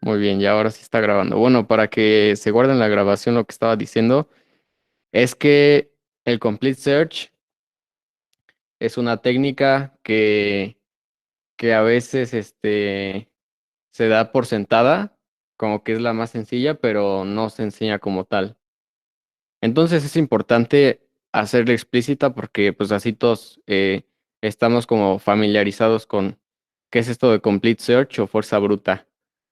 Muy bien, ya ahora sí está grabando. Bueno, para que se guarde en la grabación lo que estaba diciendo, es que el Complete Search es una técnica que a veces se da por sentada, como que es la más sencilla, pero no se enseña como tal. Entonces es importante hacerla explícita porque pues así todos estamos como familiarizados con qué es esto de Complete Search o fuerza bruta.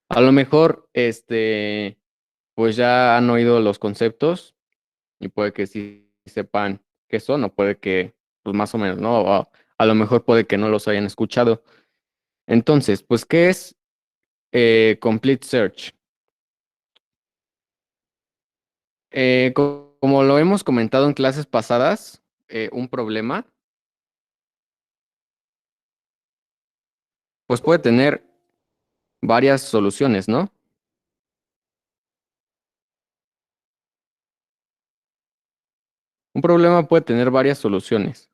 A lo mejor, pues ya han oído los conceptos y puede que sí sepan qué son, o puede que, pues más o menos, ¿no? O a lo mejor puede que no los hayan escuchado. Entonces, pues, ¿qué es Complete Search? Como lo hemos comentado en clases pasadas, un problema, pues puede tener varias soluciones, ¿no? Un problema puede tener varias soluciones.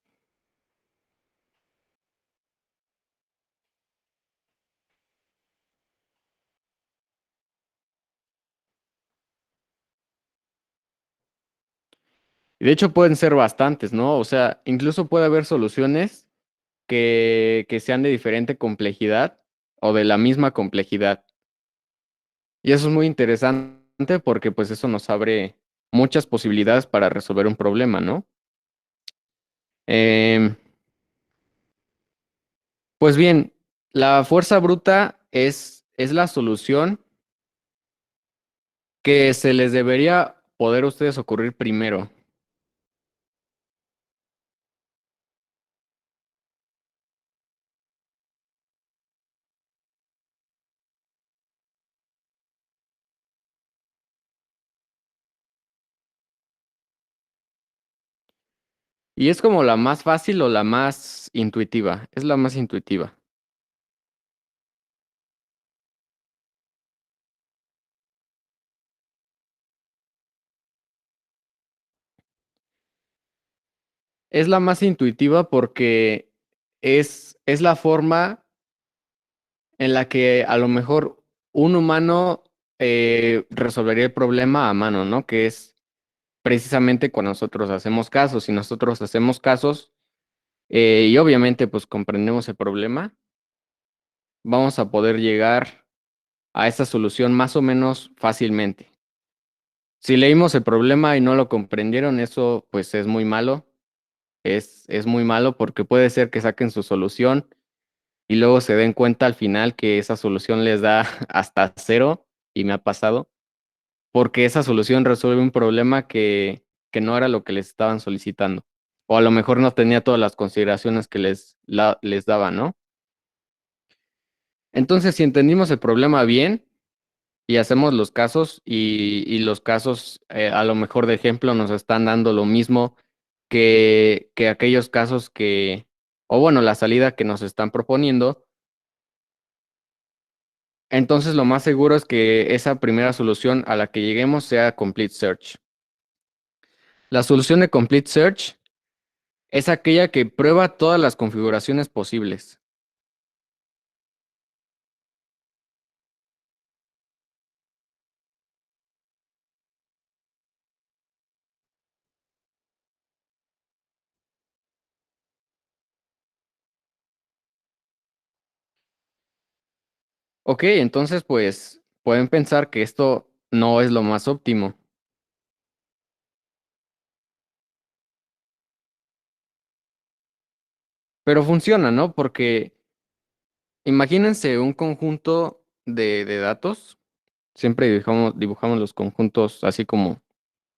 Y de hecho pueden ser bastantes, ¿no? O sea, incluso puede haber soluciones que sean de diferente complejidad o de la misma complejidad. Y eso es muy interesante porque pues eso nos abre muchas posibilidades para resolver un problema, ¿no? Em, pues bien, la fuerza bruta es la solución que se les debería poder a ustedes ocurrir primero. Y es como la más fácil o la más intuitiva. Es la más intuitiva. Es la más intuitiva porque es la forma en la que a lo mejor un humano resolvería el problema a mano, ¿no? Que es precisamente cuando nosotros hacemos casos. Si nosotros hacemos casos y obviamente pues comprendemos el problema, vamos a poder llegar a esa solución más o menos fácilmente. Si leímos el problema y no lo comprendieron, eso pues es muy malo. Es muy malo porque puede ser que saquen su solución y luego se den cuenta al final que esa solución les da hasta cero, y me ha pasado, porque esa solución resuelve un problema que no era lo que les estaban solicitando. O a lo mejor no tenía todas las consideraciones que les daba, ¿no? Entonces, si entendimos el problema bien y hacemos los casos y los casos a lo mejor de ejemplo nos están dando lo mismo que aquellos casos o bueno, la salida que nos están proponiendo. Entonces, lo más seguro es que esa primera solución a la que lleguemos sea Complete Search. La solución de Complete Search es aquella que prueba todas las configuraciones posibles. Ok, entonces pues pueden pensar que esto no es lo más óptimo, pero funciona, ¿no? Porque imagínense un conjunto de datos. Siempre dibujamos los conjuntos así como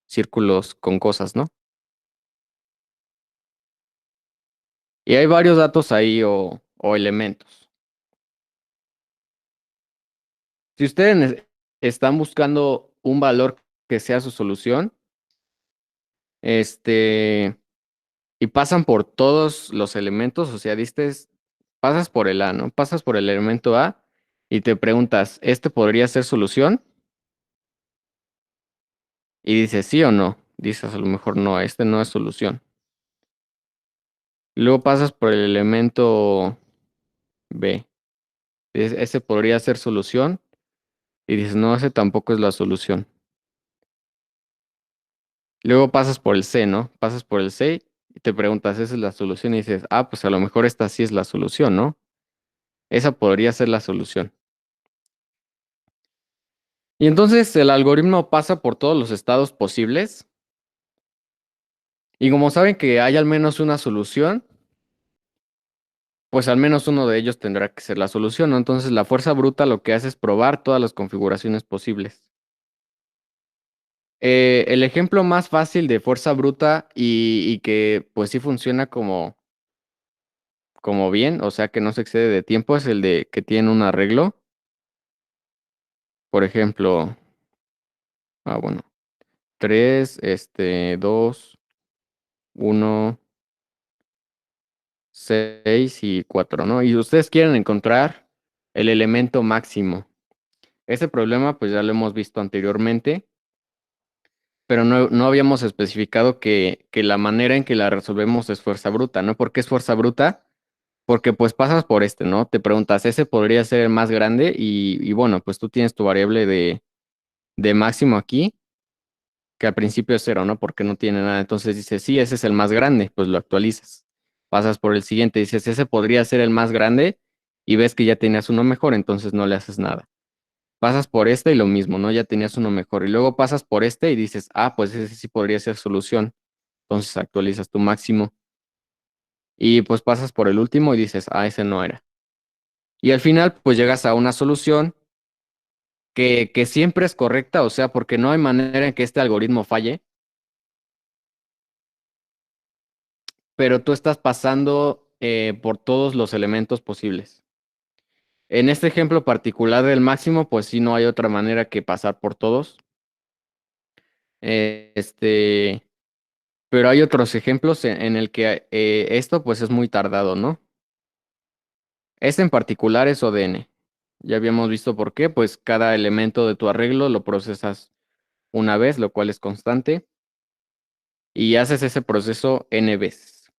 círculos con cosas, ¿no? Y hay varios datos ahí o elementos. Si ustedes están buscando un valor que sea su solución, este, y pasan por todos los elementos, o sea, pasas por el A, ¿no? Pasas por el elemento A y te preguntas, ¿este podría ser solución? Y dices, sí o no. Dices, a lo mejor no, este no es solución. Luego pasas por el elemento B. Ese podría ser solución. y dices, no, ese tampoco es la solución. Luego pasas por el C, ¿no? Pasas por el C y te preguntas, ¿esa es la solución? Y dices, ah, pues a lo mejor esta sí es la solución, ¿no? Esa podría ser la solución. Y entonces el algoritmo pasa por todos los estados posibles. Y como saben que hay al menos una solución, pues al menos uno de ellos tendrá que ser la solución, ¿no? Entonces la fuerza bruta lo que hace es probar todas las configuraciones posibles. El ejemplo más fácil de fuerza bruta y que pues sí funciona como bien, o sea que no se excede de tiempo, es el de que tiene un arreglo. Por ejemplo, bueno, 3, 2, 1, 6 y 4, ¿no? Y ustedes quieren encontrar el elemento máximo. Ese problema pues ya lo hemos visto anteriormente, pero no habíamos especificado que la manera en que la resolvemos es fuerza bruta, ¿no? ¿Por qué es fuerza bruta? Porque pues pasas por ¿no? Te preguntas, ¿ese podría ser el más grande? Y bueno, pues tú tienes tu variable de máximo aquí, que al principio es cero, ¿no? Porque no tiene nada. Entonces dices, sí, ese es el más grande, pues lo actualizas. Pasas por el siguiente, dices, ese podría ser el más grande y ves que ya tenías uno mejor, entonces no le haces nada. Pasas por este y lo mismo, ¿no? Ya tenías uno mejor. Y luego pasas por este y dices, ah, pues ese sí podría ser solución. Entonces actualizas tu máximo. Y pues pasas por el último y dices, ah, ese no era. Y al final, pues llegas a una solución que siempre es correcta, o sea, porque no hay manera en que este algoritmo falle, pero tú estás pasando por todos los elementos posibles. En este ejemplo particular del máximo, pues sí, no hay otra manera que pasar por todos. Eh, este, pero hay otros ejemplos en el que esto pues es muy tardado, ¿no? Este en particular es ODN. Ya habíamos visto por qué, pues cada elemento de tu arreglo lo procesas una vez, lo cual es constante, y haces ese proceso n veces.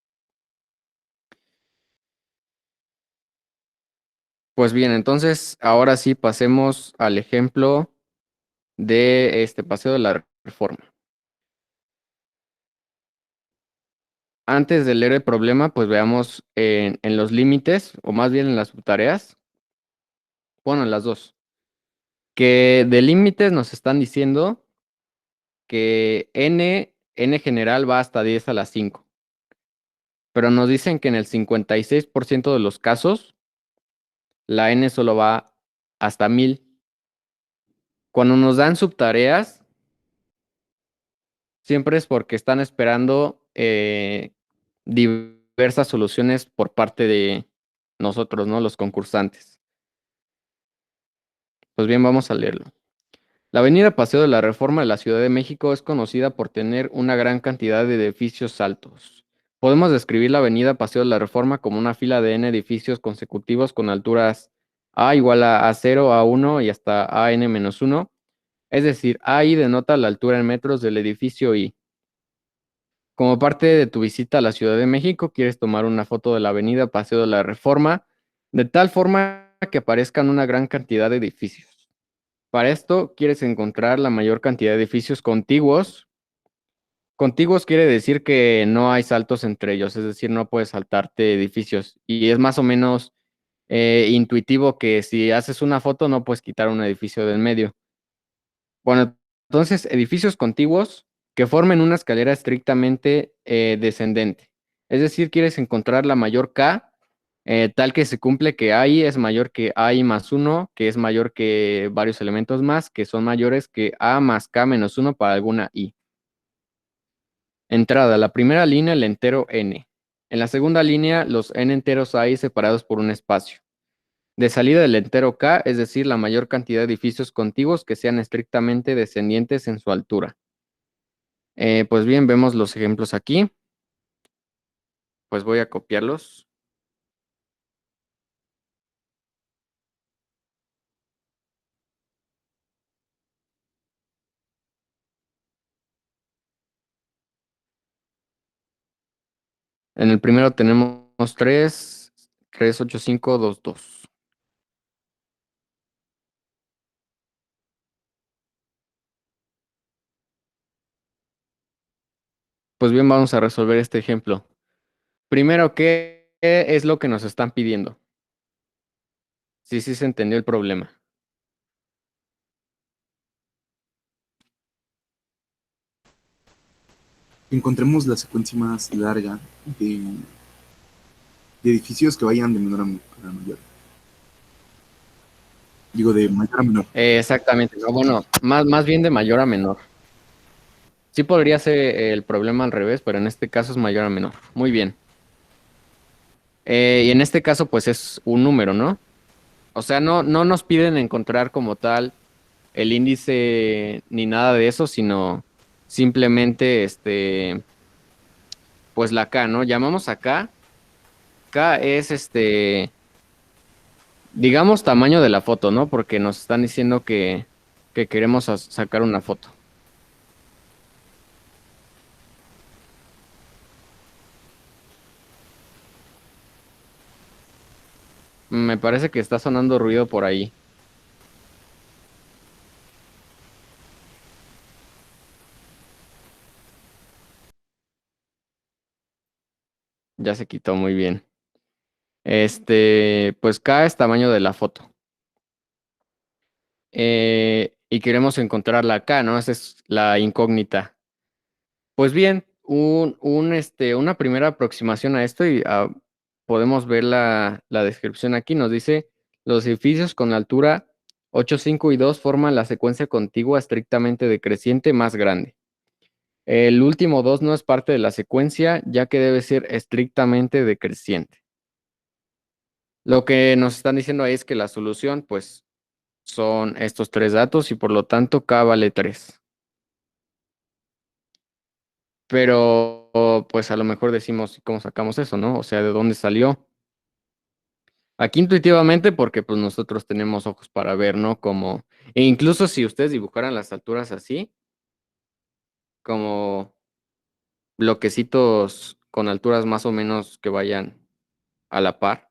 Pues bien, entonces ahora sí pasemos al ejemplo de este paseo de la reforma. Antes de leer el problema, pues veamos en los límites, o más bien en las subtareas, bueno, en las dos, que de límites nos están diciendo que n general va hasta 10 a la 5, pero nos dicen que en el 56% de los casos, la n solo va hasta 1000. Cuando nos dan subtareas, siempre es porque están esperando diversas soluciones por parte de nosotros, ¿no? Los concursantes. Pues bien, vamos a leerlo. La avenida Paseo de la Reforma de la Ciudad de México es conocida por tener una gran cantidad de edificios altos. Podemos describir la avenida Paseo de la Reforma como una fila de n edificios consecutivos con alturas a igual a 0, a 1 y hasta a n-1. Es decir, AI denota la altura en metros del edificio I. Como parte de tu visita a la Ciudad de México, quieres tomar una foto de la avenida Paseo de la Reforma, de tal forma que aparezcan una gran cantidad de edificios. Para esto, quieres encontrar la mayor cantidad de edificios contiguos. Contiguos quiere decir que no hay saltos entre ellos, es decir, no puedes saltarte edificios. Y es más o menos intuitivo que si haces una foto no puedes quitar un edificio del medio. Bueno, entonces, edificios contiguos que formen una escalera estrictamente descendente. Es decir, quieres encontrar la mayor K, tal que se cumple que AI es mayor que AI más 1, que es mayor que varios elementos más, que son mayores que A más K menos 1 para alguna I. Entrada, la primera línea, el entero N. En la segunda línea, los N enteros AI separados por un espacio. De salida del entero K, es decir, la mayor cantidad de edificios contiguos que sean estrictamente descendientes en su altura. Pues bien, vemos los ejemplos aquí. Pues voy a copiarlos. En el primero tenemos 3, 3, 8, 5, 2, 2. Pues bien, vamos a resolver este ejemplo. Primero, ¿qué es lo que nos están pidiendo? Sí, sí se entendió el problema. Encontremos la secuencia más larga de, de edificios que vayan de menor a mayor. Digo, de mayor a menor. Exactamente, ¿no? Bueno, más bien de mayor a menor. Sí podría ser el problema al revés, pero en este caso es mayor a menor. Muy bien. Y en este caso, pues es un número, ¿no? O sea, no nos piden encontrar como tal el índice ni nada de eso, sino simplemente, pues la K, ¿no? Llamamos a K. K es digamos tamaño de la foto, ¿no? Porque nos están diciendo que queremos sacar una foto. Me parece que está sonando ruido por ahí. Ya se quitó muy bien. Pues K es tamaño de la foto. Y queremos encontrar la K, ¿no? Esa es la incógnita. Pues bien, una primera aproximación a esto y podemos ver la descripción aquí. Nos dice, los edificios con altura 8, 5 y 2 forman la secuencia contigua estrictamente decreciente más grande. El último 2 no es parte de la secuencia, ya que debe ser estrictamente decreciente. Lo que nos están diciendo ahí es que la solución, pues, son estos tres datos y por lo tanto K vale 3. Pero, pues, a lo mejor decimos, ¿cómo sacamos eso, no? O sea, ¿de dónde salió? Aquí intuitivamente, porque pues nosotros tenemos ojos para ver, ¿no? E incluso si ustedes dibujaran las alturas así, como bloquecitos con alturas más o menos que vayan a la par,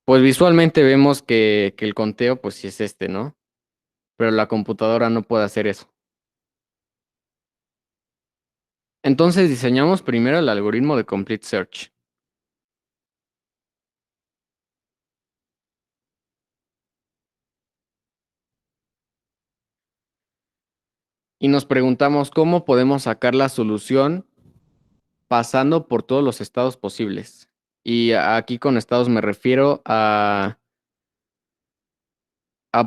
pues visualmente vemos que el conteo, pues sí es ¿no? Pero la computadora no puede hacer eso. Entonces diseñamos primero el algoritmo de Complete Search. Y nos preguntamos cómo podemos sacar la solución pasando por todos los estados posibles. Y aquí con estados me refiero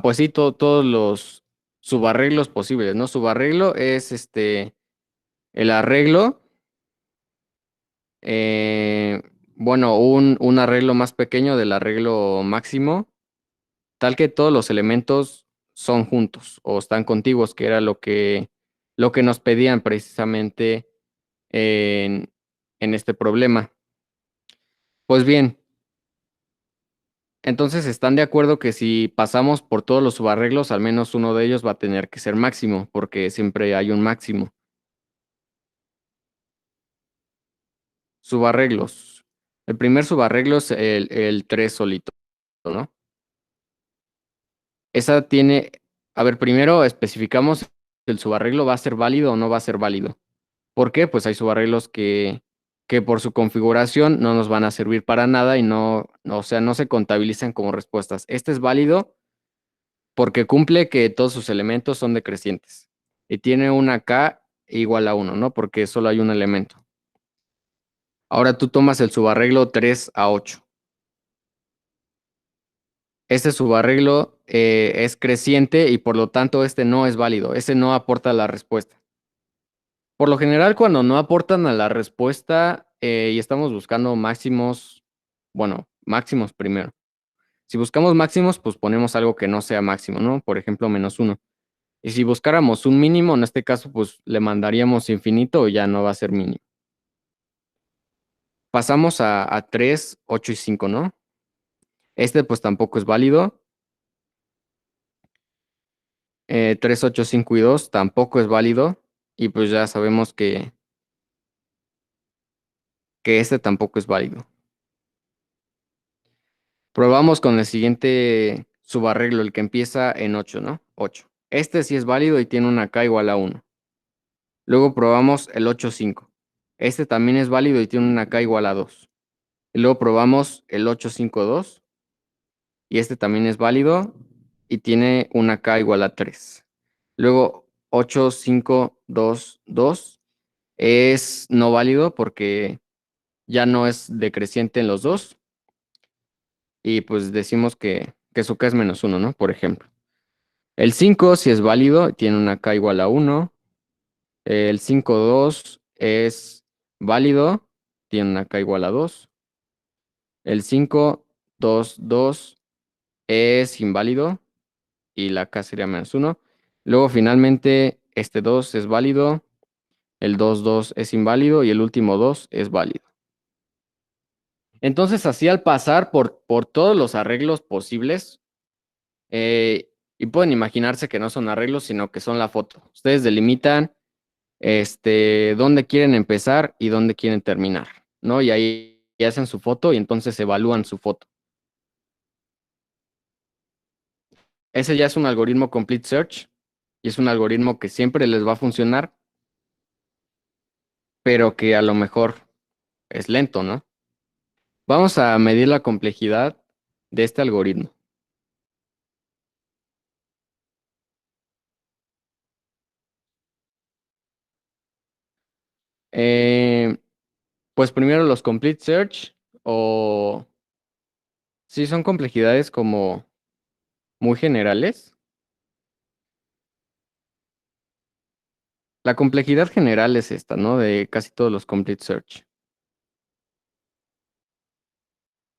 pues sí, todos los subarreglos posibles, ¿no? Subarreglo es el arreglo, eh, bueno, un arreglo más pequeño del arreglo máximo, tal que todos los elementos son juntos o están contiguos, que era lo que nos pedían precisamente en, en este problema. Pues bien, entonces están de acuerdo que si pasamos por todos los subarreglos, al menos uno de ellos va a tener que ser máximo, porque siempre hay un máximo. Subarreglos. El primer subarreglo es el 3 solito, ¿no? Esa tiene, a ver, primero especificamos si el subarreglo va a ser válido o no va a ser válido. ¿Por qué? Pues hay subarreglos que por su configuración no nos van a servir para nada y o sea, no se contabilizan como respuestas. Este es válido porque cumple que todos sus elementos son decrecientes y tiene una K igual a 1, ¿no? Porque solo hay un elemento. Ahora tú tomas el subarreglo 3 a 8. Este subarreglo es creciente y por lo tanto este no es válido. Ese no aporta la respuesta. Por lo general, cuando no aportan a la respuesta y estamos buscando máximos, bueno, máximos primero. Si buscamos máximos, pues ponemos algo que no sea máximo, ¿no? Por ejemplo, -1. Y si buscáramos un mínimo, en este caso, pues le mandaríamos infinito y ya no va a ser mínimo. Pasamos a 3, 8 y 5, ¿no? Este pues tampoco es válido. 3, 8, 5 y 2 tampoco es válido. Y pues ya sabemos que este tampoco es válido. Probamos con el siguiente subarreglo, el que empieza en 8, ¿no? 8. Este sí es válido y tiene una K igual a 1. Luego probamos el 8-5. Este también es válido y tiene una K igual a 2. Y luego probamos el 8-5-2 y este también es válido y tiene una K igual a 3. Luego 8-5-2-2 es no válido porque ya no es decreciente en los dos y pues decimos que su K es -1, ¿no? Por ejemplo. El 5 sí es válido, tiene una K igual a 1. El 5-2 es válido, tiene una K igual a 2. El 5-2-2 es inválido y la K sería -1. Luego finalmente este 2 es válido, el 2-2 es inválido y el último 2 es válido. Entonces así al pasar por todos los arreglos posibles, y pueden imaginarse que no son arreglos, sino que son la foto. Ustedes delimitan dónde quieren empezar y dónde quieren terminar, ¿no? Y ahí hacen su foto y entonces evalúan su foto. Ese ya es un algoritmo Complete Search y es un algoritmo que siempre les va a funcionar, pero que a lo mejor es lento, ¿no? Vamos a medir la complejidad de este algoritmo. Eh, pues primero los Complete Search o sí son complejidades como muy generales. La complejidad general es esta, ¿no? De casi todos los Complete Search.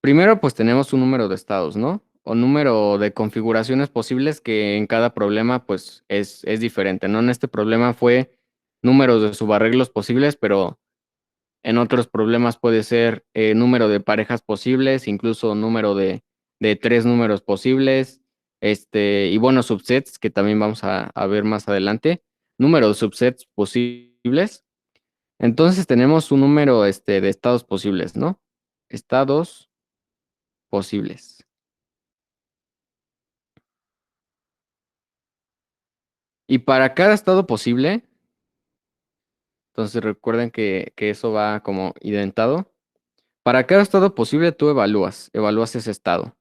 Primero, pues tenemos un número de estados, ¿no? O número de configuraciones posibles que en cada problema, pues, es diferente, ¿no? En este problema fue números de subarreglos posibles, pero en otros problemas puede ser número de parejas posibles, incluso número de tres números posibles, y bueno, subsets, que también vamos a ver más adelante, número de subsets posibles. Entonces tenemos un número, de estados posibles, ¿no? Estados posibles. Y para cada estado posible, entonces recuerden que eso va como identado. Para cada estado posible tú evalúas ese estado.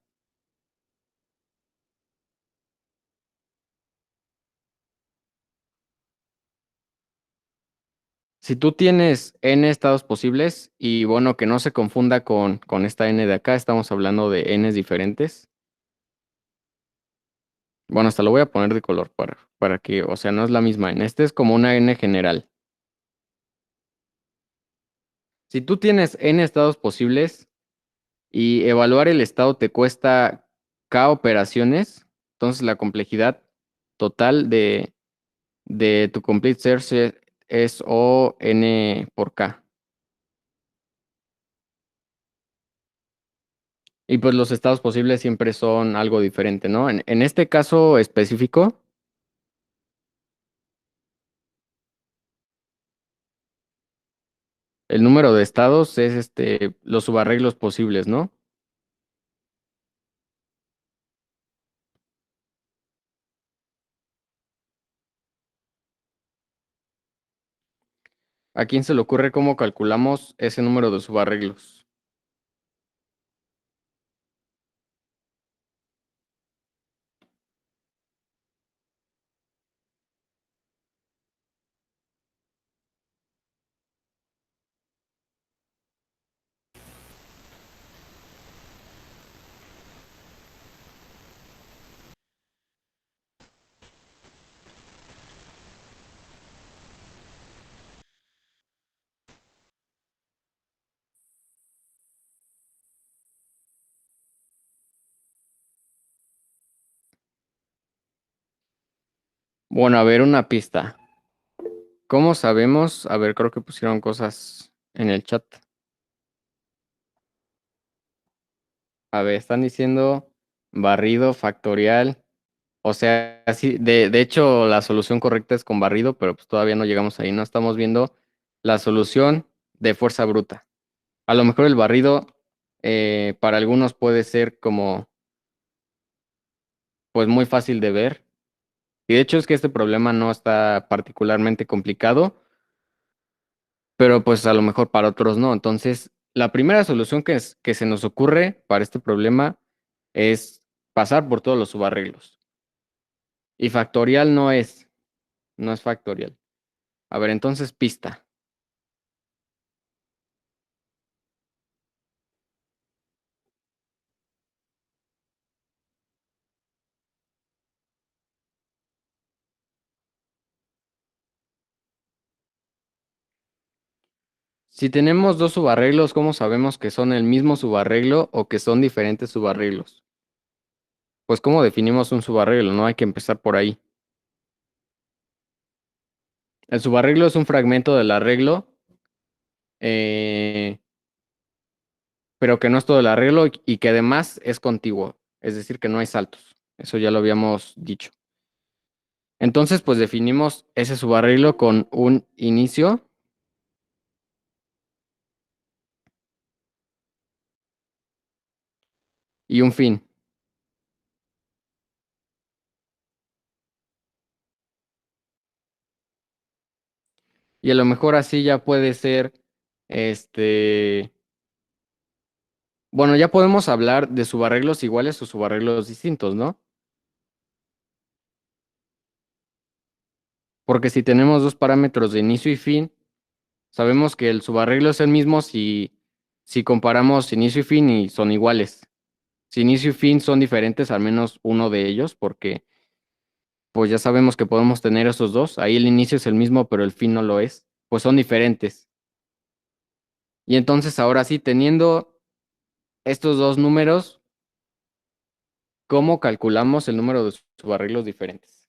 Si tú tienes n estados posibles, y bueno, que no se confunda con esta n de acá, estamos hablando de n's diferentes. Bueno, hasta lo voy a poner de color para que, o sea, no es la misma n. Este es como una n general. Si tú tienes n estados posibles, y evaluar el estado te cuesta K operaciones, entonces la complejidad total de tu complete search es O n por K. Y pues los estados posibles siempre son algo diferente, ¿no? En este caso específico, el número de estados es los subarreglos posibles, ¿no? ¿A quién se le ocurre cómo calculamos ese número de subarreglos? Bueno, a ver, una pista. ¿Cómo sabemos? A ver, creo que pusieron cosas en el chat. A ver, están diciendo barrido factorial. O sea, sí, de hecho la solución correcta es con barrido, pero pues todavía no llegamos ahí. No estamos viendo la solución de fuerza bruta. A lo mejor el barrido para algunos puede ser como pues muy fácil de ver. Y de hecho es que este problema no está particularmente complicado pero pues a lo mejor para otros no. Entonces, la primera solución que se nos ocurre para este problema es pasar por todos los subarreglos. Y factorial no es factorial. A ver, entonces pista. Si tenemos dos subarreglos, ¿cómo sabemos que son el mismo subarreglo o que son diferentes subarreglos? Pues ¿cómo definimos un subarreglo? No hay que empezar por ahí. El subarreglo es un fragmento del arreglo, eh, pero que no es todo el arreglo y que además es contiguo, es decir, que no hay saltos. Eso ya lo habíamos dicho. Entonces, pues definimos ese subarreglo con un inicio y un fin. Y a lo mejor así ya puede ser, este, bueno, ya podemos hablar de subarreglos iguales o subarreglos distintos, ¿no? Porque si tenemos dos parámetros de inicio y fin, sabemos que el subarreglo es el mismo si comparamos inicio y fin y son iguales. Si inicio y fin son diferentes, al menos uno de ellos, porque pues ya sabemos que podemos tener esos dos. Ahí el inicio es el mismo, pero el fin no lo es. Pues son diferentes. Y entonces ahora sí, teniendo estos dos números, ¿cómo calculamos el número de subarreglos diferentes?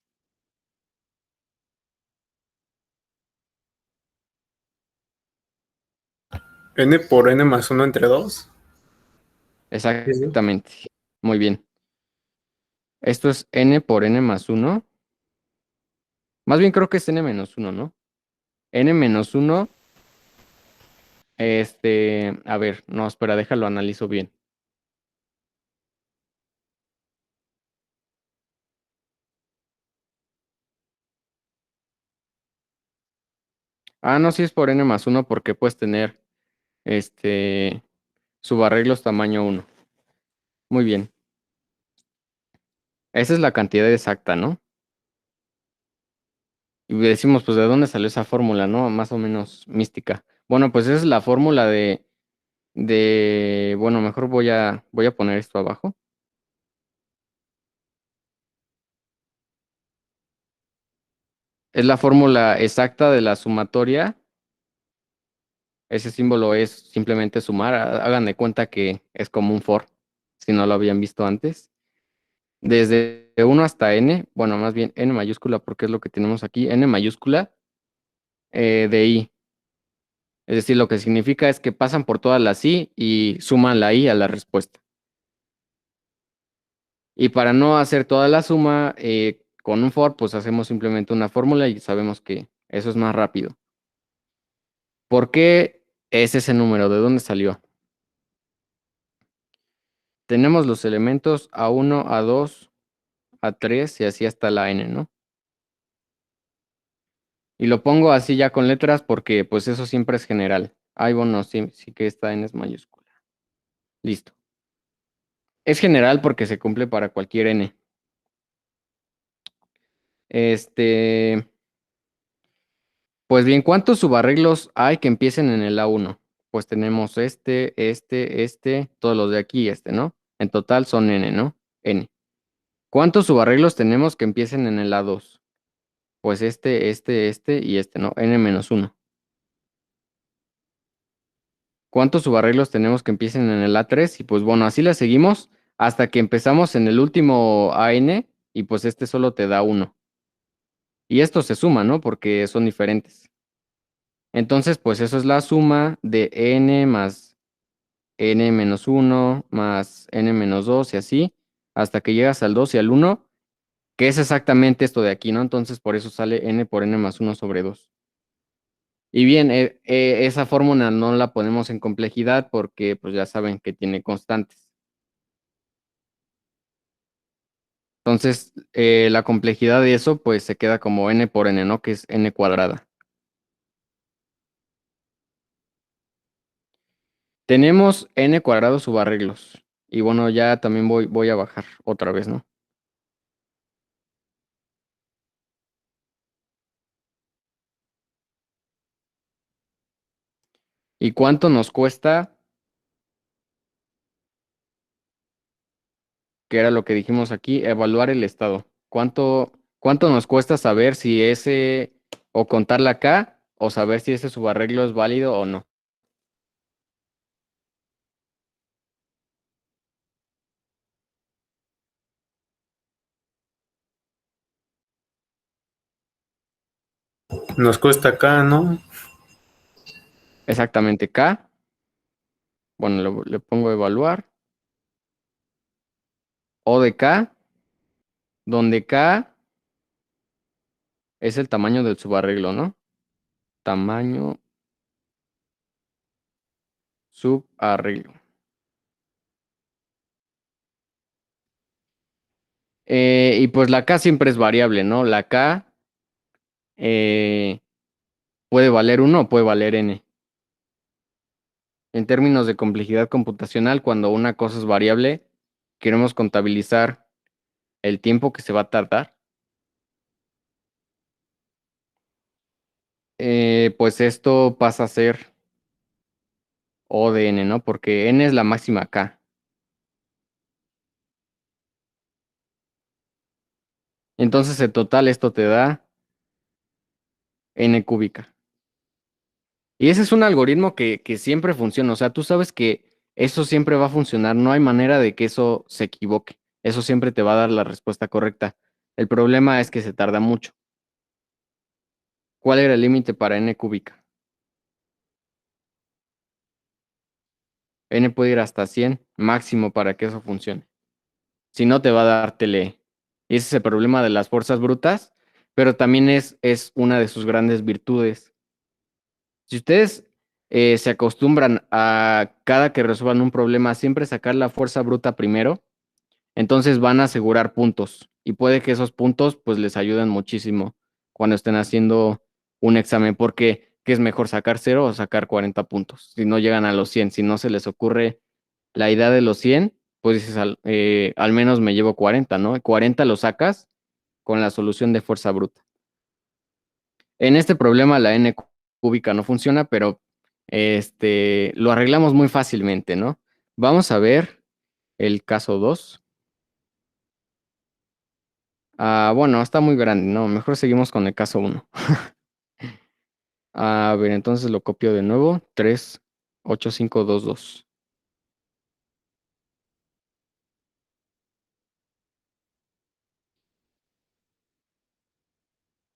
N por N más 1 entre 2. Sí. Exactamente. Muy bien. Esto es n por n más 1. Más bien creo que es n menos 1, ¿no? N menos 1, a ver, no, espera, déjalo, analizo bien. Ah, no, sí es por n más 1 porque puedes tener, subarreglos tamaño 1. Muy bien. Esa es la cantidad exacta, ¿no? Y decimos, pues, ¿de dónde salió esa fórmula, no? Más o menos mística. Bueno, pues esa es la fórmula bueno, mejor voy a poner esto abajo. Es la fórmula exacta de la sumatoria. Ese símbolo es simplemente sumar. Hagan de cuenta que es como un for, si no lo habían visto antes. Desde 1 hasta n, bueno, más bien n mayúscula porque es lo que tenemos aquí, n mayúscula de i. Es decir, lo que significa es que pasan por todas las i y suman la i a la respuesta. Y para no hacer toda la suma con un for, pues hacemos simplemente una fórmula y sabemos que eso es más rápido. ¿Por qué es ese número? ¿De dónde salió? Tenemos los elementos A1, A2, A3 y así hasta la n, ¿no? Y lo pongo así ya con letras porque pues eso siempre es general. Ay, bueno, sí, sí que esta n es mayúscula. Listo. Es general porque se cumple para cualquier n. Pues bien, ¿cuántos subarreglos hay que empiecen en el A1? Pues tenemos todos los de aquí y ¿no? En total son n, ¿no? N. ¿Cuántos subarreglos tenemos que empiecen en el A2? Pues y ¿no? N menos 1. ¿Cuántos subarreglos tenemos que empiecen en el A3? Y pues bueno, así la seguimos hasta que empezamos en el último AN y pues solo te da 1. Y esto se suma, ¿no? Porque son diferentes. Entonces, pues eso es la suma de n más n menos 1 más n menos 2 y así, hasta que llegas al 2 y al 1, que es exactamente esto de aquí, ¿no? Entonces, por eso sale n por n más 1 sobre 2. Y bien, esa fórmula no la ponemos en complejidad porque pues ya saben que tiene constantes. Entonces, la complejidad de eso pues se queda como n por n, ¿no? Que es n cuadrada. Tenemos n cuadrado subarreglos. Y bueno, ya también voy a bajar otra vez, ¿no? ¿Y cuánto nos cuesta? Que era lo que dijimos aquí, evaluar el estado. ¿Cuánto nos cuesta saber si ese, o contarla acá, o saber si ese subarreglo es válido o no? Nos cuesta acá, ¿no? Exactamente K. Bueno, le pongo evaluar. O de K, donde K es el tamaño del subarreglo, ¿no? Tamaño subarreglo. Y pues la K siempre es variable, ¿no? La K puede valer 1 o puede valer n. En términos de complejidad computacional, cuando una cosa es variable, queremos contabilizar el tiempo que se va a tardar. Pues esto pasa a ser O de n, ¿no? Porque n es la máxima K. Entonces, en total, esto te da n cúbica. Y ese es un algoritmo que siempre funciona. O sea, tú sabes que eso siempre va a funcionar. No hay manera de que eso se equivoque. Eso siempre te va a dar la respuesta correcta. El problema es que se tarda mucho. ¿Cuál era el límite para n cúbica? N puede ir hasta 100 máximo para que eso funcione. Si no, te va a dar tele. Y ese es el problema de las fuerzas brutas, pero también es una de sus grandes virtudes. Si ustedes se acostumbran a cada que resuelvan un problema siempre sacar la fuerza bruta primero, entonces van a asegurar puntos. Y puede que esos puntos pues les ayuden muchísimo cuando estén haciendo un examen, porque ¿qué es mejor sacar 0 o sacar 40 puntos? Si no llegan a los 100, si no se les ocurre la idea de los 100, pues dices, al menos me llevo 40, ¿no? 40 lo sacas con la solución de fuerza bruta. En este problema la n cúbica no funciona, pero lo arreglamos muy fácilmente, ¿no? Vamos a ver el caso 2. Bueno, está muy grande, ¿no? Mejor seguimos con el caso 1. A ver, entonces lo copio de nuevo. 3, 8, 5, 2, 2.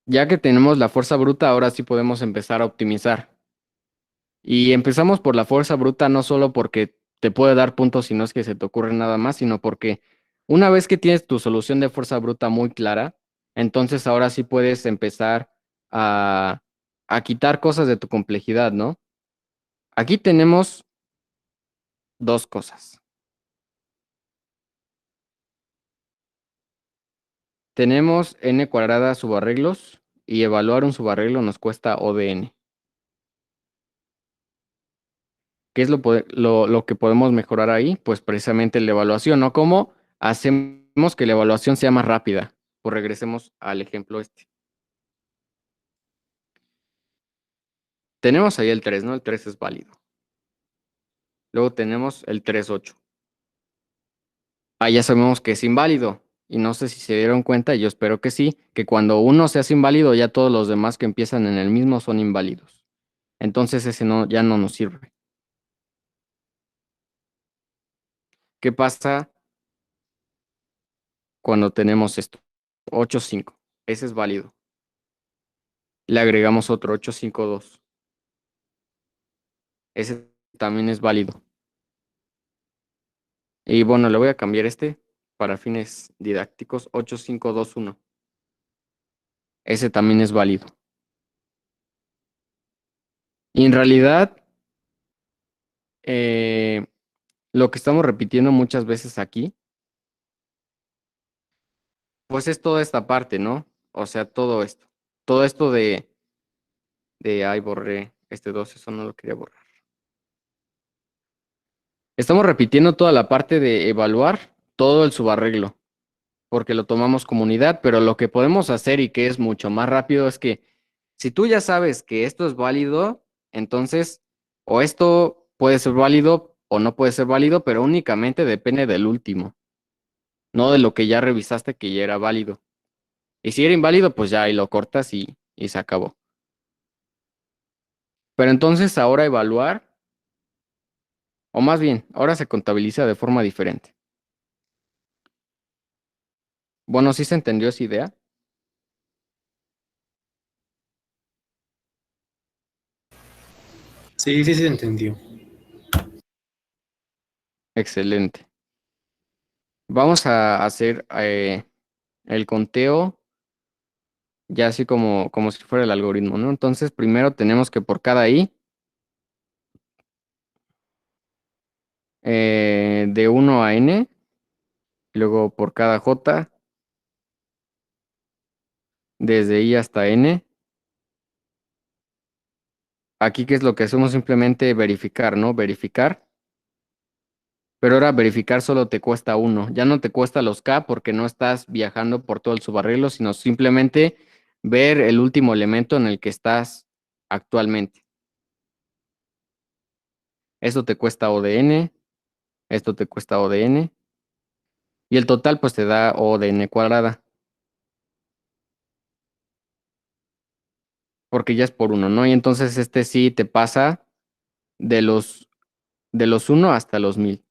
Ya que tenemos la fuerza bruta, ahora sí podemos empezar a optimizar. Y empezamos por la fuerza bruta no solo porque te puede dar puntos si no es que se te ocurre nada más, sino porque una vez que tienes tu solución de fuerza bruta muy clara, entonces ahora sí puedes empezar a, a quitar cosas de tu complejidad, ¿no? Aquí tenemos dos cosas. Tenemos n cuadrada subarreglos y evaluar un subarreglo nos cuesta O de n. ¿Qué es lo que podemos mejorar ahí? Pues precisamente la evaluación, ¿no? ¿Cómo hacemos que la evaluación sea más rápida? Pues regresemos al ejemplo este. Tenemos ahí el 3, ¿no? El 3 es válido. Luego tenemos el 3,8. Ahí ya sabemos que es inválido. Y no sé si se dieron cuenta, yo espero que sí, que cuando uno se hace inválido, ya todos los demás que empiezan en el mismo son inválidos. Entonces ese no, ya no nos sirve. ¿Qué pasa cuando tenemos esto? 8,5. Ese es válido. Le agregamos otro 8,5,2. Ese también es válido. Y bueno, le voy a cambiar este para fines didácticos. 8,5,2,1. Ese también es válido. Y en realidad, eh, lo que estamos repitiendo muchas veces aquí, pues es toda esta parte, ¿no? O sea, todo esto. Todo esto ay, borré este 2, eso no lo quería borrar. Estamos repitiendo toda la parte de evaluar todo el subarreglo, porque lo tomamos como unidad, pero lo que podemos hacer y que es mucho más rápido es que si tú ya sabes que esto es válido, entonces o esto puede ser válido o no puede ser válido, pero únicamente depende del último, no de lo que ya revisaste que ya era válido. Y si era inválido, pues ya ahí lo cortas y se acabó. Pero entonces ahora evaluar, o más bien, ahora se contabiliza de forma diferente. Bueno, ¿sí se entendió esa idea? Sí, sí se entendió. Excelente. Vamos a hacer el conteo ya así como si fuera el algoritmo, ¿no? Entonces, primero tenemos que por cada i, de 1 a n, luego por cada j, desde i hasta n. Aquí, ¿qué es lo que hacemos? Simplemente verificar, ¿no? Verificar. Pero ahora verificar solo te cuesta 1. Ya no te cuesta los k porque no estás viajando por todo el subarreglo, sino simplemente ver el último elemento en el que estás actualmente. Esto te cuesta O de n, esto te cuesta O de n, y el total pues te da O de n cuadrada, porque ya es por 1, ¿no? Y entonces este sí te pasa de los 1 hasta los 1000.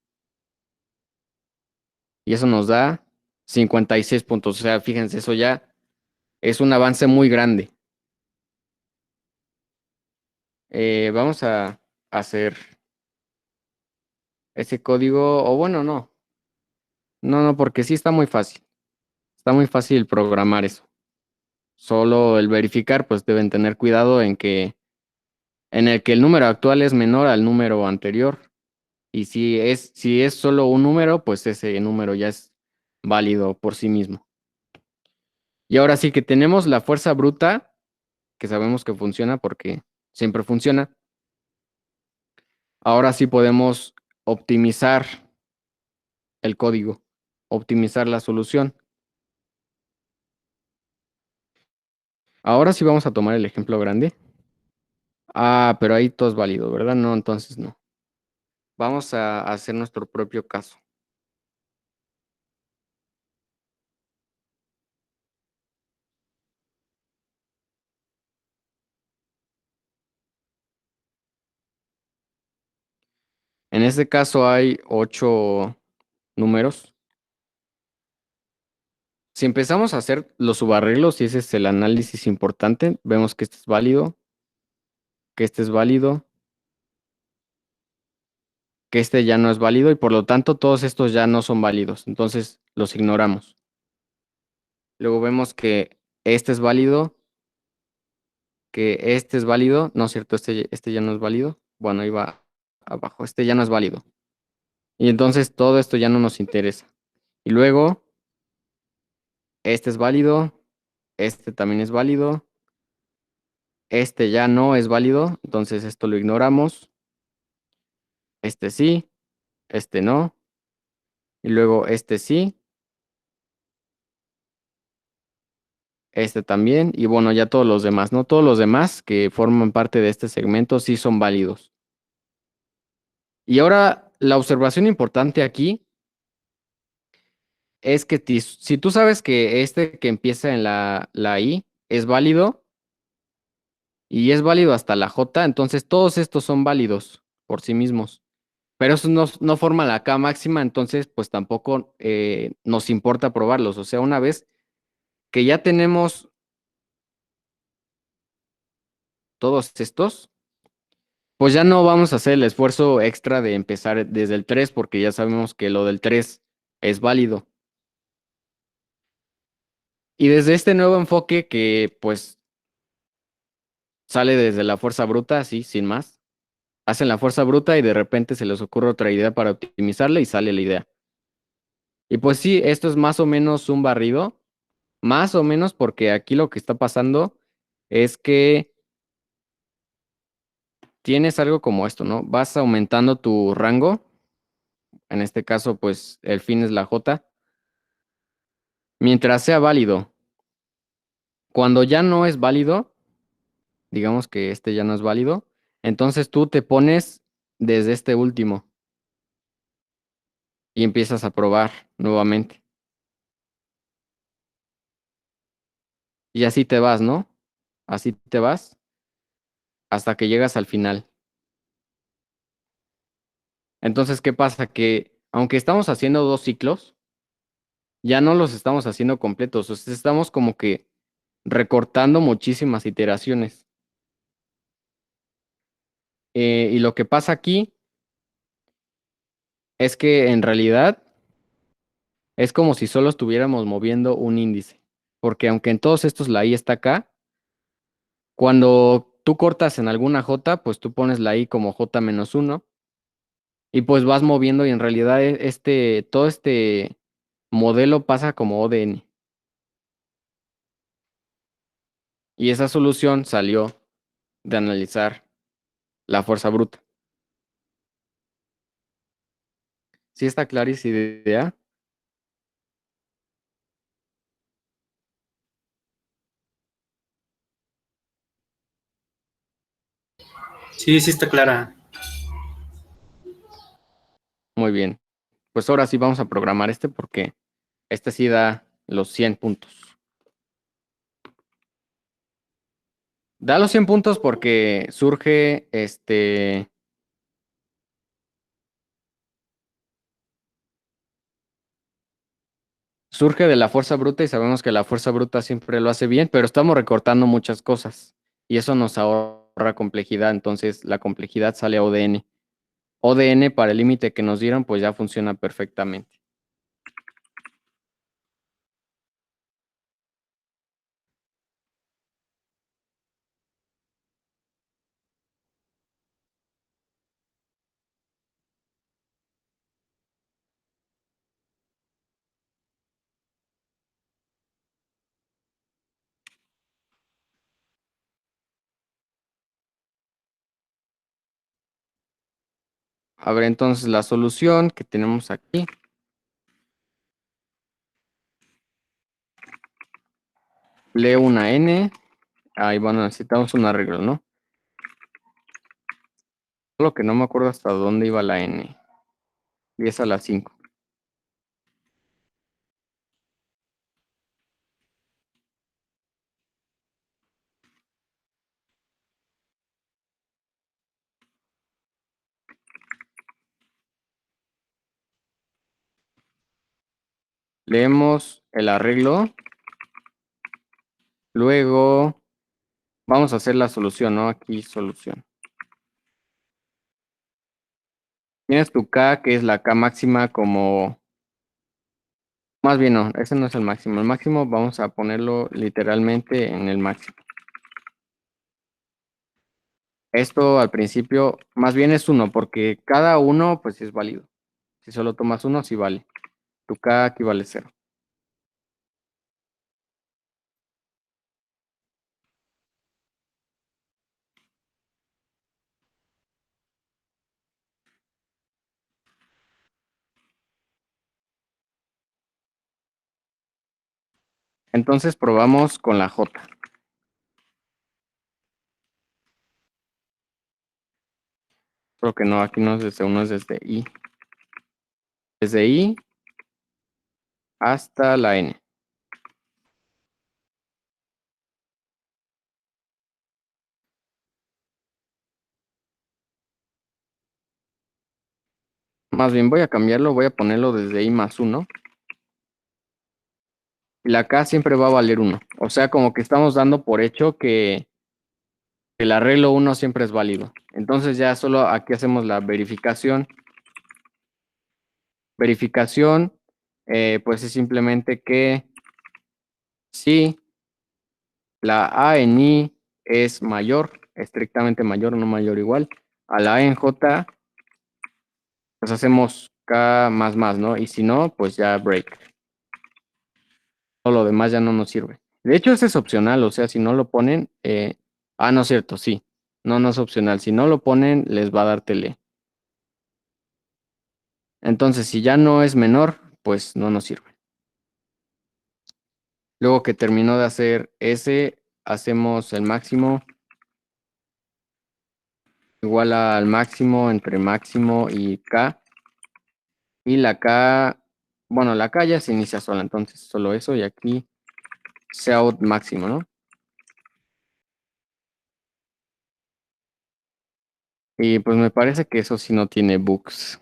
Y eso nos da 56 puntos. O sea, fíjense, eso ya es un avance muy grande. Vamos a hacer ese código, o bueno, no. No, porque sí está muy fácil. Está muy fácil programar eso. Solo el verificar, pues deben tener cuidado en el que el número actual es menor al número anterior. Y si es solo un número, pues ese número ya es válido por sí mismo. Y ahora sí que tenemos la fuerza bruta, que sabemos que funciona porque siempre funciona. Ahora sí podemos optimizar el código, optimizar la solución. Ahora sí vamos a tomar el ejemplo grande. Ah, pero ahí todo es válido, ¿verdad? No, entonces no. Vamos a hacer nuestro propio caso. En este caso hay 8 números. Si empezamos a hacer los subarreglos, y ese es el análisis importante, vemos que este es válido, que este es válido, que este ya no es válido y por lo tanto todos estos ya no son válidos. Entonces los ignoramos. Luego vemos que este es válido, que este es válido. No es cierto, este ya no es válido. Bueno, ahí va abajo. Este ya no es válido. Y entonces todo esto ya no nos interesa. Y luego, este es válido, este también es válido, este ya no es válido, entonces esto lo ignoramos. Este sí, este no. Y luego este sí, este también. Y bueno, ya todos los demás, ¿no? Todos los demás que forman parte de este segmento sí son válidos. Y ahora la observación importante aquí es que si tú sabes que este que empieza en la I es válido y es válido hasta la J, entonces todos estos son válidos por sí mismos. Pero eso no forma la K máxima, entonces pues tampoco nos importa probarlos. O sea, una vez que ya tenemos todos estos, pues ya no vamos a hacer el esfuerzo extra de empezar desde el 3 porque ya sabemos que lo del 3 es válido. Y desde este nuevo enfoque que pues sale desde la fuerza bruta, así, sin más, hacen la fuerza bruta y de repente se les ocurre otra idea para optimizarla y sale la idea. Y pues sí, esto es más o menos un barrido, más o menos porque aquí lo que está pasando es que tienes algo como esto, ¿no? Vas aumentando tu rango en este caso, pues el fin es la J, mientras sea válido. Cuando ya no es válido, digamos que este ya no es válido, entonces tú te pones desde este último y empiezas a probar nuevamente. Y así te vas, ¿no? Así te vas hasta que llegas al final. Entonces, ¿qué pasa? Que aunque estamos haciendo 2 ciclos, ya no los estamos haciendo completos. O sea, estamos como que recortando muchísimas iteraciones. Y lo que pasa aquí es que en realidad es como si solo estuviéramos moviendo un índice. Porque aunque en todos estos la I está acá, cuando tú cortas en alguna J, pues tú pones la I como J-1 y pues vas moviendo y en realidad todo este modelo pasa como ODN. Y esa solución salió de analizar la fuerza bruta. ¿Sí está clara esa idea? Sí, sí está clara. Muy bien. Pues ahora sí vamos a programar este porque este sí da los 100 puntos. Da los 100 puntos porque surge de la fuerza bruta y sabemos que la fuerza bruta siempre lo hace bien, pero estamos recortando muchas cosas y eso nos ahorra complejidad, entonces la complejidad sale a ODN. ODN para el límite que nos dieron pues ya funciona perfectamente. A ver, entonces la solución que tenemos aquí. Lee una N. Ahí bueno, necesitamos un arreglo, ¿no? Solo que no me acuerdo hasta dónde iba la N. Y es a las 5. Leemos el arreglo. Luego vamos a hacer la solución, ¿no? Aquí solución. Tienes tu K, que es la K máxima como... Más bien no, ese no es el máximo. El máximo vamos a ponerlo literalmente en el máximo. Esto al principio más bien es 1, porque cada uno pues es válido. Si solo tomas uno, sí vale. Tu K aquí vale 0. Entonces probamos con la J. Creo que no, aquí no es desde 1, es desde I. Desde I hasta la N. Más bien voy a cambiarlo, voy a ponerlo desde I más 1. Y la K siempre va a valer 1. O sea, como que estamos dando por hecho que el arreglo 1 siempre es válido. Entonces ya solo aquí hacemos la verificación. Verificación, pues es simplemente que si la A en I es mayor, estrictamente mayor, no mayor igual, a la A en J, pues hacemos K más, ¿no? Y si no, pues ya break. Todo lo demás ya no nos sirve. De hecho, ese es opcional, o sea, si no lo ponen, no es cierto, sí. No, no es opcional. Si no lo ponen, les va a dar tele. Entonces, si ya no es menor, pues no nos sirve. Luego que terminó de hacer S, hacemos el máximo igual al máximo entre máximo y K. Y la K, bueno, la K ya se inicia sola, entonces solo eso y aquí out máximo, ¿no? Y pues me parece que eso sí no tiene bugs.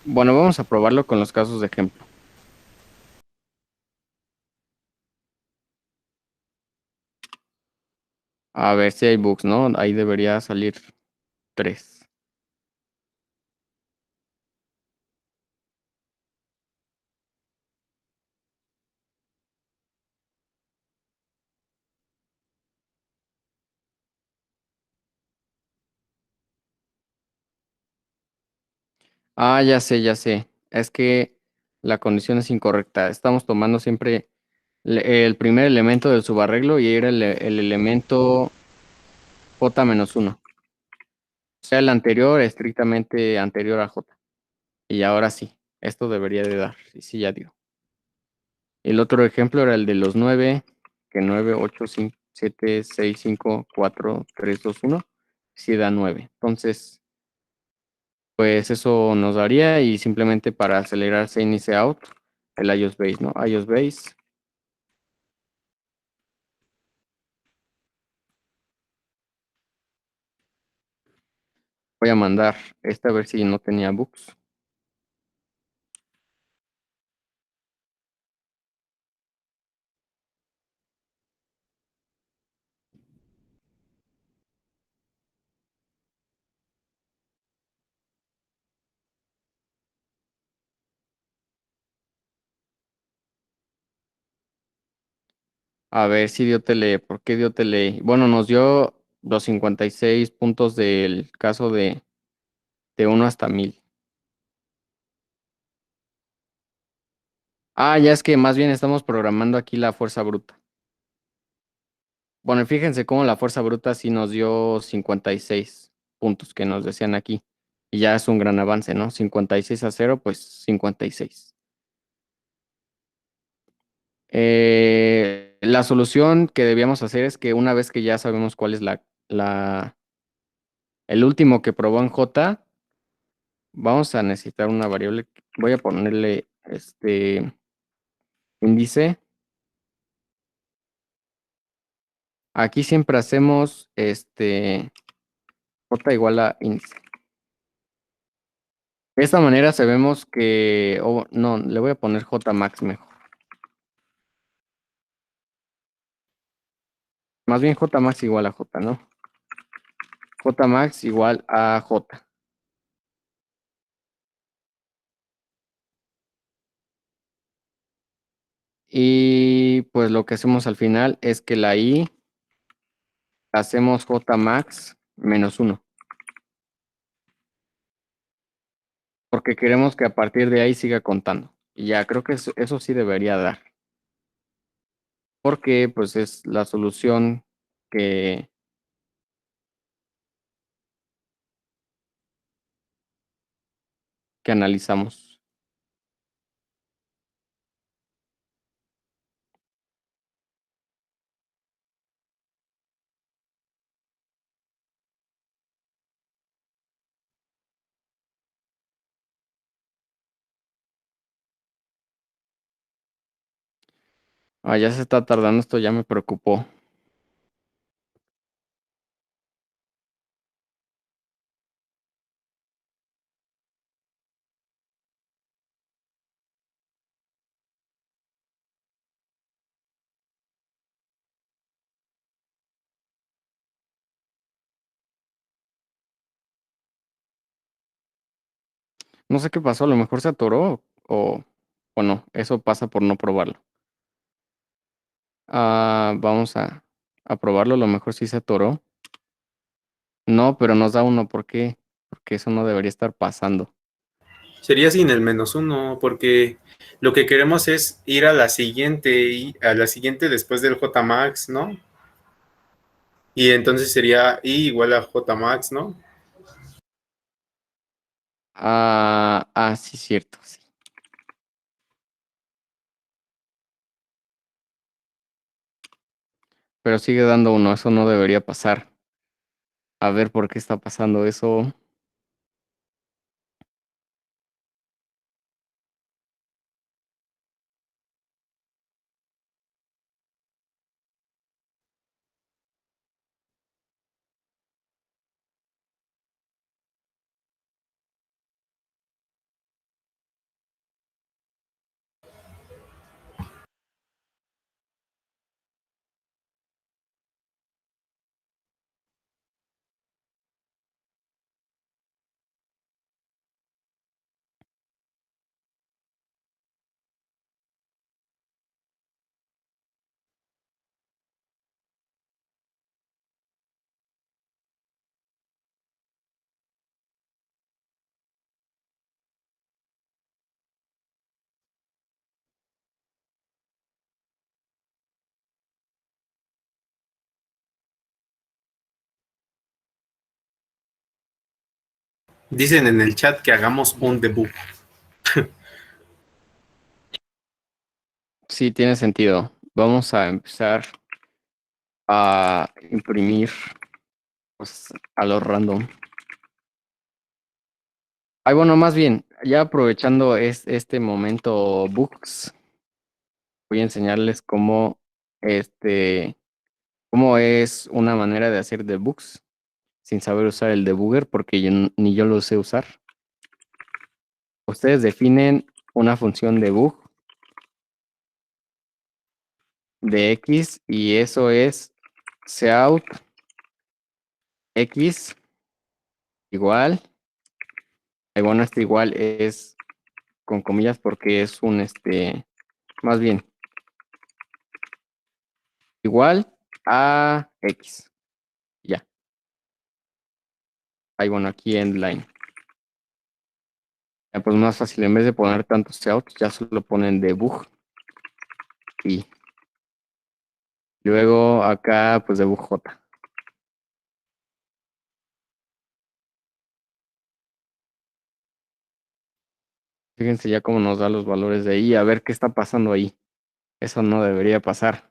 Bueno, vamos a probarlo con los casos de ejemplo. A ver si hay bugs, ¿no? Ahí debería salir 3. Ah, ya sé, ya sé. Es que la condición es incorrecta. Estamos tomando siempre el primer elemento del subarreglo y era el elemento J-1. O sea, el anterior, estrictamente anterior a J. Y ahora sí, esto debería de dar. Y sí, ya dio. El otro ejemplo era el de los 9, que 9, 8, 5, 7, 6, 5, 4, 3, 2, 1. Sí da 9. Entonces, pues eso nos daría y simplemente para acelerar se inicia out el iOS Base, ¿no? iOS Base. Voy a mandar esta a ver si no tenía bugs. A ver si dio tele. ¿Por qué dio tele? Bueno, nos dio los 56 puntos del caso de 1 hasta 1000. Ah, ya es que más bien estamos programando aquí la fuerza bruta. Bueno, fíjense cómo la fuerza bruta sí nos dio 56 puntos que nos decían aquí. Y ya es un gran avance, ¿no? 56-0, pues 56. La solución que debíamos hacer es que una vez que ya sabemos cuál es el último que probó en J, vamos a necesitar una variable. Voy a ponerle este índice. Aquí siempre hacemos J igual a índice. De esta manera sabemos que, no, le voy a poner J max mejor. Más bien J max igual a J, ¿no? J max igual a J. Y pues lo que hacemos al final es que la I hacemos J max menos 1. Porque queremos que a partir de ahí siga contando. Y ya creo que eso sí debería dar. Porque pues es la solución que, que analizamos. Ah, ya se está tardando, esto ya me preocupó. No sé qué pasó, a lo mejor se atoró o no. Eso pasa por no probarlo. Vamos a probarlo, a lo mejor sí se atoró. No, pero nos da uno, ¿por qué? Porque eso no debería estar pasando. Sería sin el -1, porque lo que queremos es ir a la siguiente después del Jmax, ¿no? Y entonces sería I igual a Jmax, ¿no? Sí, cierto, sí. Pero sigue dando 1, eso no debería pasar. A ver por qué está pasando eso. Dicen en el chat que hagamos un debug. Sí, tiene sentido. Vamos a empezar a imprimir pues, a lo random. Bueno, más bien, ya aprovechando este momento books, voy a enseñarles cómo es una manera de hacer debugs sin saber usar el debugger, porque ni yo lo sé usar. Ustedes definen una función debug de X y eso es cout X igual. Bueno, este igual es con comillas porque es más bien, igual a X. Ya. Bueno, aquí en line. Ya, pues más fácil, en vez de poner tantos cout, ya solo ponen debug y luego acá, pues debug J. Fíjense ya cómo nos da los valores de ahí, a ver qué está pasando ahí. Eso no debería pasar.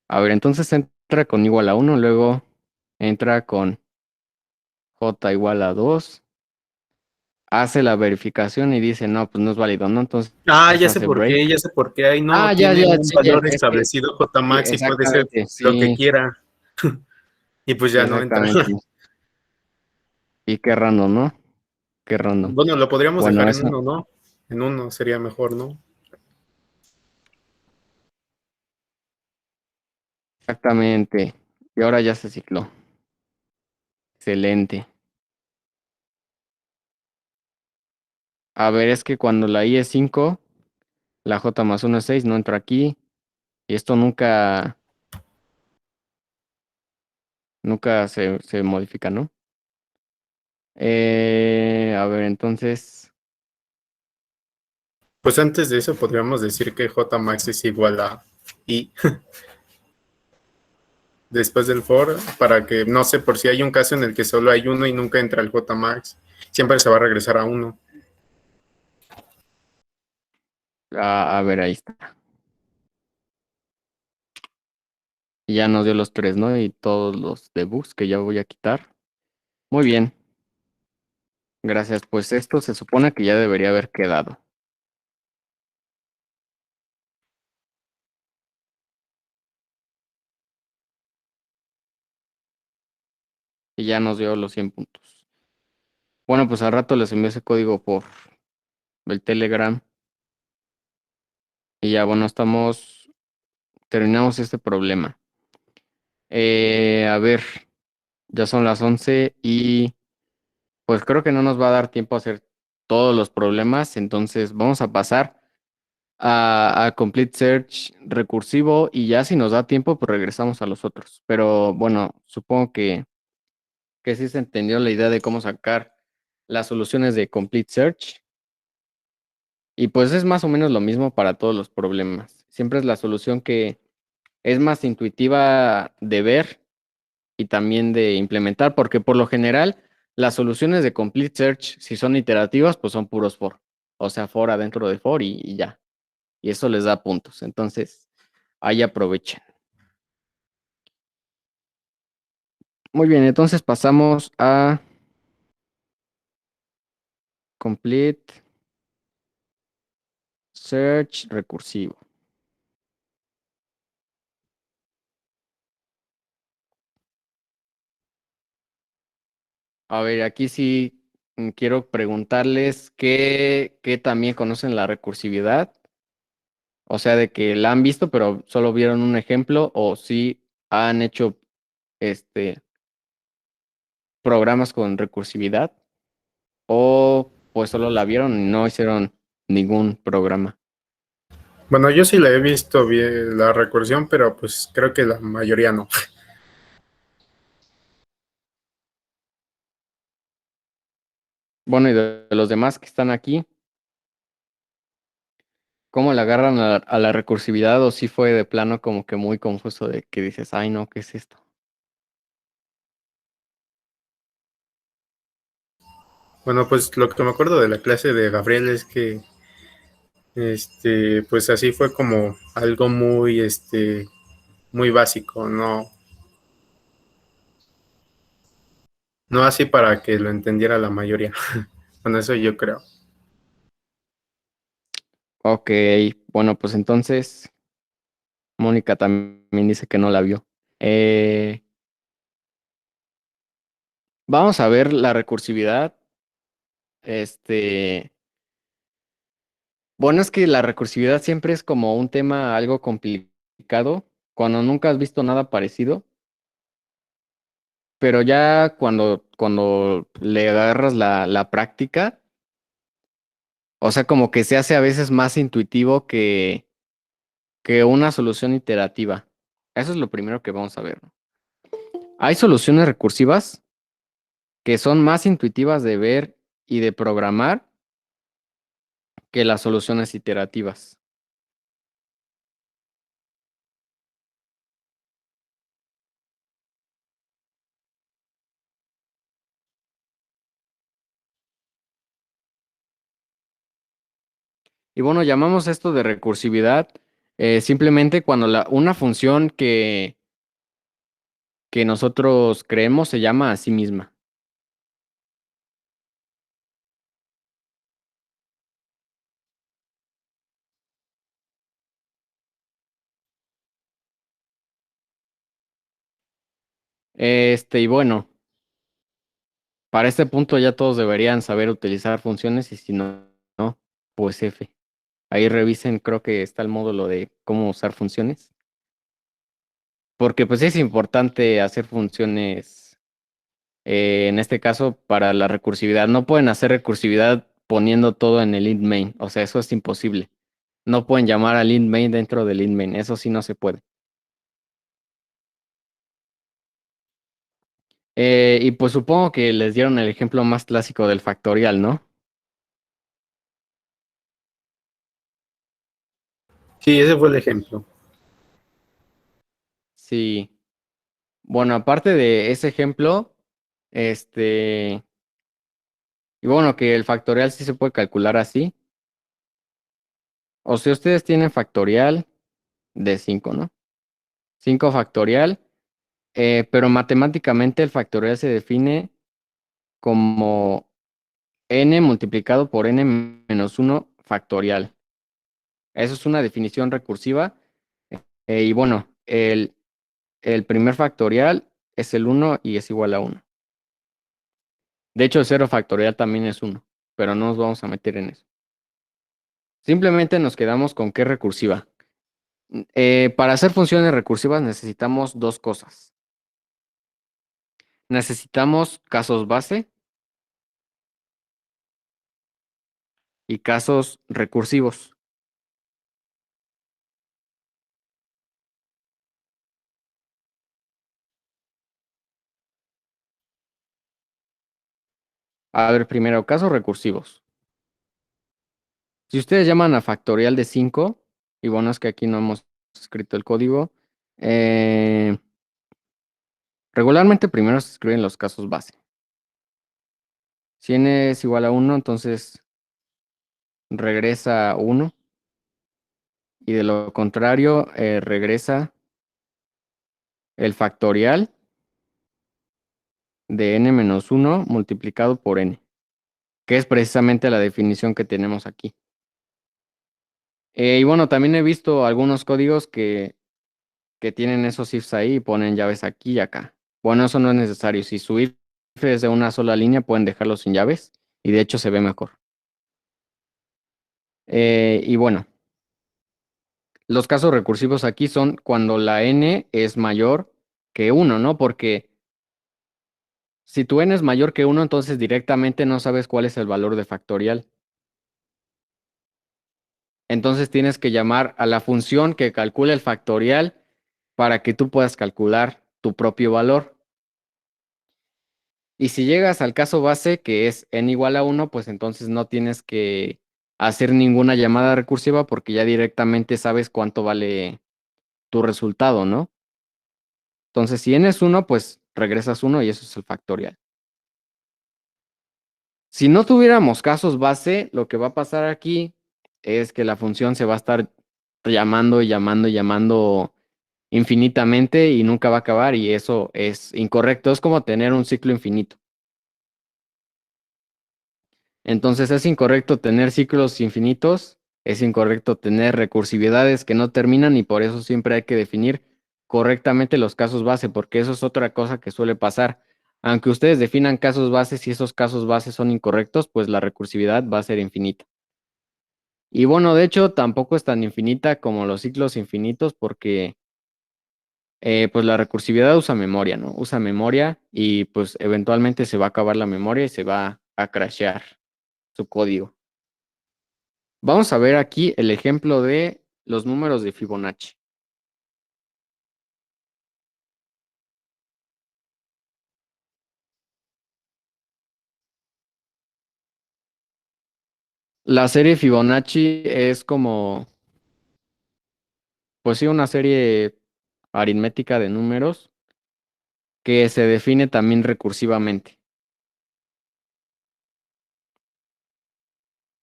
A ver, entonces entra con igual a 1, luego entra con J igual a 2, hace la verificación y dice, no, pues no es válido, ¿no? Entonces Ya sé hace por qué, break. ya sé por qué. Ahí no Ya, tiene un sí, ya, valor es que, establecido sí, Jmax y puede ser exactamente, lo que sí, quiera. Y pues ya no entra. exactamente. Y qué random, ¿no? Qué random. Bueno, lo podríamos Bueno, dejar en eso, uno, ¿no? En uno sería mejor, ¿no? exactamente. Y ahora ya se cicló. Excelente. A ver, es que cuando la I es 5, la J más 1 es 6, no entra aquí. Y esto nunca se modifica, ¿no? A ver, entonces, Pues antes de eso podríamos decir que Jmax es igual a I después del for, para que, no sé, por si hay un caso en el que solo hay uno y nunca entra el Jmax, siempre se va a regresar a uno. a ver, ahí está. Y ya nos dio los 3, ¿no? Y todos los debugs que ya voy a quitar. Muy bien. Gracias. Pues esto se supone que ya debería haber quedado. Y ya nos dio los 100 puntos. Bueno, pues al rato les envío ese código por el Telegram. Y ya, bueno, terminamos este problema. A ver, ya son las 11 y pues creo que no nos va a dar tiempo a hacer todos los problemas. Entonces vamos a pasar a Complete Search recursivo y ya si nos da tiempo, pues regresamos a los otros. Pero bueno, supongo que sí se entendió la idea de cómo sacar las soluciones de Complete Search. Y pues es más o menos lo mismo para todos los problemas. Siempre es la solución que es más intuitiva de ver y también de implementar, porque por lo general las soluciones de Complete Search, si son iterativas, pues son puros for. O sea, for adentro de for y ya. Y eso les da puntos. Entonces, ahí aprovechen. Muy bien, entonces pasamos a Complete Search recursivo. A ver, aquí sí quiero preguntarles qué también conocen la recursividad. O sea, de que la han visto, pero solo vieron un ejemplo, o si han hecho este programas con recursividad, o pues solo la vieron y no hicieron ningún programa. Bueno, yo sí la he visto bien la recursión, pero pues creo que la mayoría no. Bueno, y de los demás que están aquí, ¿cómo le agarran a la recursividad? O si fue de plano como que muy confuso de que dices, ay no, ¿qué es esto? Bueno, pues lo que me acuerdo de la clase de Gabriel es que pues así fue como algo muy muy básico, no así para que lo entendiera la mayoría. Bueno, eso yo creo. Ok, bueno, pues entonces Mónica también dice que no la vio. Eh, Vamos a ver la recursividad. Este, bueno, es que la recursividad siempre es como un tema algo complicado cuando nunca has visto nada parecido, pero ya cuando le agarras la práctica, o sea, como que se hace a veces más intuitivo que una solución iterativa. Eso es lo primero que vamos a ver, ¿no? Hay soluciones recursivas que son más intuitivas de ver y de programar que las soluciones iterativas. Y bueno, llamamos esto de recursividad simplemente cuando una función que nosotros creemos se llama a sí misma. Y bueno, para este punto ya todos deberían saber utilizar funciones y si no, pues F. Ahí revisen, creo que está el módulo de cómo usar funciones. Porque pues es importante hacer funciones, en este caso, para la recursividad. No pueden hacer recursividad poniendo todo en el int main. O sea, eso es imposible. No pueden llamar al int main dentro del int main. Eso sí no se puede. Y pues supongo que les dieron el ejemplo más clásico del factorial, ¿no? Sí, ese fue el ejemplo. Sí. Bueno, aparte de ese ejemplo, este, y bueno, que el factorial sí se puede calcular así. O sea, ustedes tienen factorial de 5, ¿no? 5 factorial, pero matemáticamente el factorial se define como n multiplicado por n menos 1 factorial. Eso es una definición recursiva. Y bueno, el primer factorial es el 1 y es igual a 1. De hecho, el 0 factorial también es 1, pero no nos vamos a meter en eso. Simplemente nos quedamos con que es recursiva. Para hacer funciones recursivas necesitamos dos cosas. Necesitamos casos base y casos recursivos. A ver, primero, casos recursivos. Si ustedes llaman a factorial de 5, y bueno, es que aquí no hemos escrito el código, eh, regularmente primero se escriben los casos base. Si n es igual a 1, entonces regresa 1. Y de lo contrario, regresa el factorial de n-1 multiplicado por n, que es precisamente la definición que tenemos aquí. Y bueno, también he visto algunos códigos que tienen esos ifs ahí y ponen llaves aquí y acá. Bueno, eso no es necesario. Si su if es de una sola línea, pueden dejarlo sin llaves y de hecho se ve mejor. Y bueno, los casos recursivos aquí son cuando la n es mayor que 1, ¿no? Porque si tu n es mayor que 1, entonces directamente no sabes cuál es el valor de factorial. Entonces tienes que llamar a la función que calcula el factorial para que tú puedas calcular tu propio valor. Y si llegas al caso base, que es n igual a 1, pues entonces no tienes que hacer ninguna llamada recursiva porque ya directamente sabes cuánto vale tu resultado, ¿no? Entonces, si n es 1, pues regresas 1 y eso es el factorial. Si no tuviéramos casos base, lo que va a pasar aquí es que la función se va a estar llamando y llamando y llamando infinitamente y nunca va a acabar y eso es incorrecto. Es como tener un ciclo infinito. Entonces es incorrecto tener ciclos infinitos, es incorrecto tener recursividades que no terminan y por eso siempre hay que definir correctamente los casos base, porque eso es otra cosa que suele pasar. Aunque ustedes definan casos bases y esos casos bases son incorrectos, pues la recursividad va a ser infinita. Y bueno, de hecho tampoco es tan infinita como los ciclos infinitos porque pues la recursividad usa memoria, ¿no? Usa memoria y pues eventualmente se va a acabar la memoria y se va a crashear su código. Vamos a ver aquí el ejemplo de los números de Fibonacci. La serie Fibonacci es como, pues sí, una serie aritmética de números que se define también recursivamente.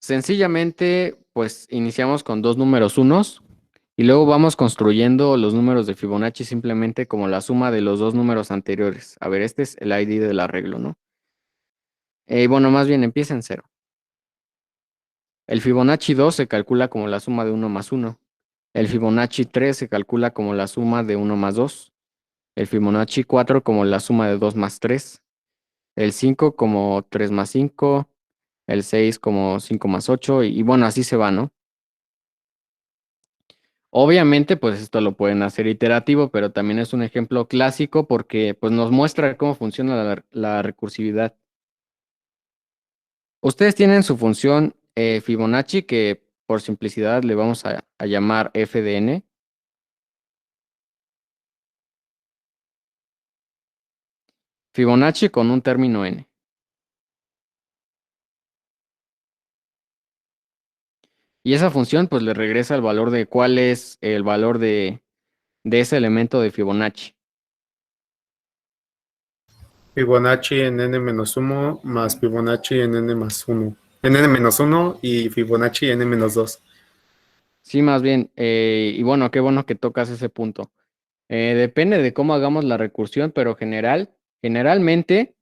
Sencillamente, pues iniciamos con dos números unos y luego vamos construyendo los números de Fibonacci simplemente como la suma de los dos números anteriores. A ver, este es el ID del arreglo, ¿no? Bueno, más bien empieza en cero. El Fibonacci 2 se calcula como la suma de 1 más 1. El Fibonacci 3 se calcula como la suma de 1 más 2. El Fibonacci 4 como la suma de 2 más 3. El 5 como 3 más 5. El 6 como 5 más 8. Y bueno, así se va, ¿no? Obviamente, pues esto lo pueden hacer iterativo, pero también es un ejemplo clásico porque pues, nos muestra cómo funciona la recursividad. Ustedes tienen su función Fibonacci que por simplicidad le vamos a llamar f de n. Fibonacci con un término n. Y esa función pues le regresa el valor de cuál es el valor de ese elemento de Fibonacci. Fibonacci en n-1 más Fibonacci en n más 1. En n-1 y Fibonacci en n-2. Sí, más bien. Y bueno, qué bueno que tocas ese punto. Depende de cómo hagamos la recursión, pero generalmente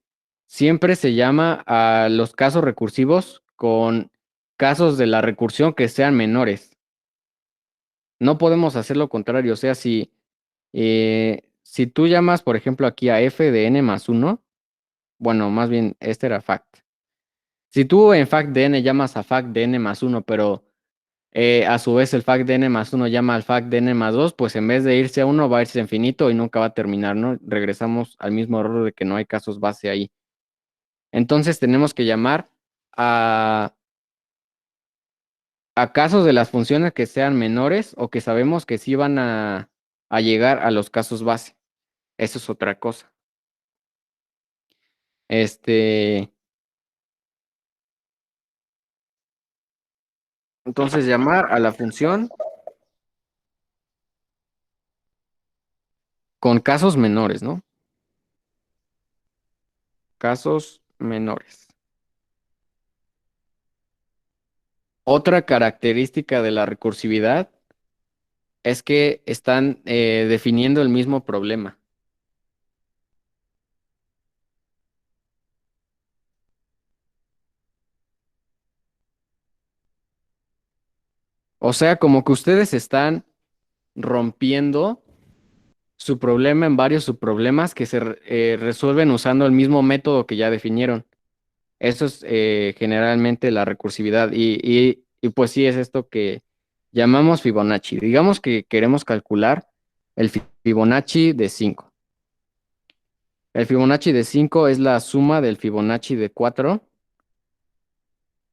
siempre se llama a los casos recursivos con casos de la recursión que sean menores. No podemos hacer lo contrario. O sea, si tú llamas, por ejemplo, aquí a f de n más 1, bueno, más bien, este era fact. Si tú en fact de n llamas a fact de n más 1, pero a su vez el fact de n más 1 llama al fact de n más 2, pues en vez de irse a 1 va a irse a infinito y nunca va a terminar, ¿no? Regresamos al mismo error de que no hay casos base ahí. Entonces tenemos que llamar a, a casos de las funciones que sean menores o que sabemos que sí van a llegar a los casos base. Eso es otra cosa. Este, Entonces, llamar a la función con casos menores, ¿no? Casos menores. Otra característica de la recursividad es que están definiendo el mismo problema. O sea, como que ustedes están rompiendo su problema en varios subproblemas que se resuelven usando el mismo método que ya definieron. Eso es generalmente la recursividad. Y pues sí, es esto que llamamos Fibonacci. Digamos que queremos calcular el Fibonacci de 5. El Fibonacci de 5 es la suma del Fibonacci de 4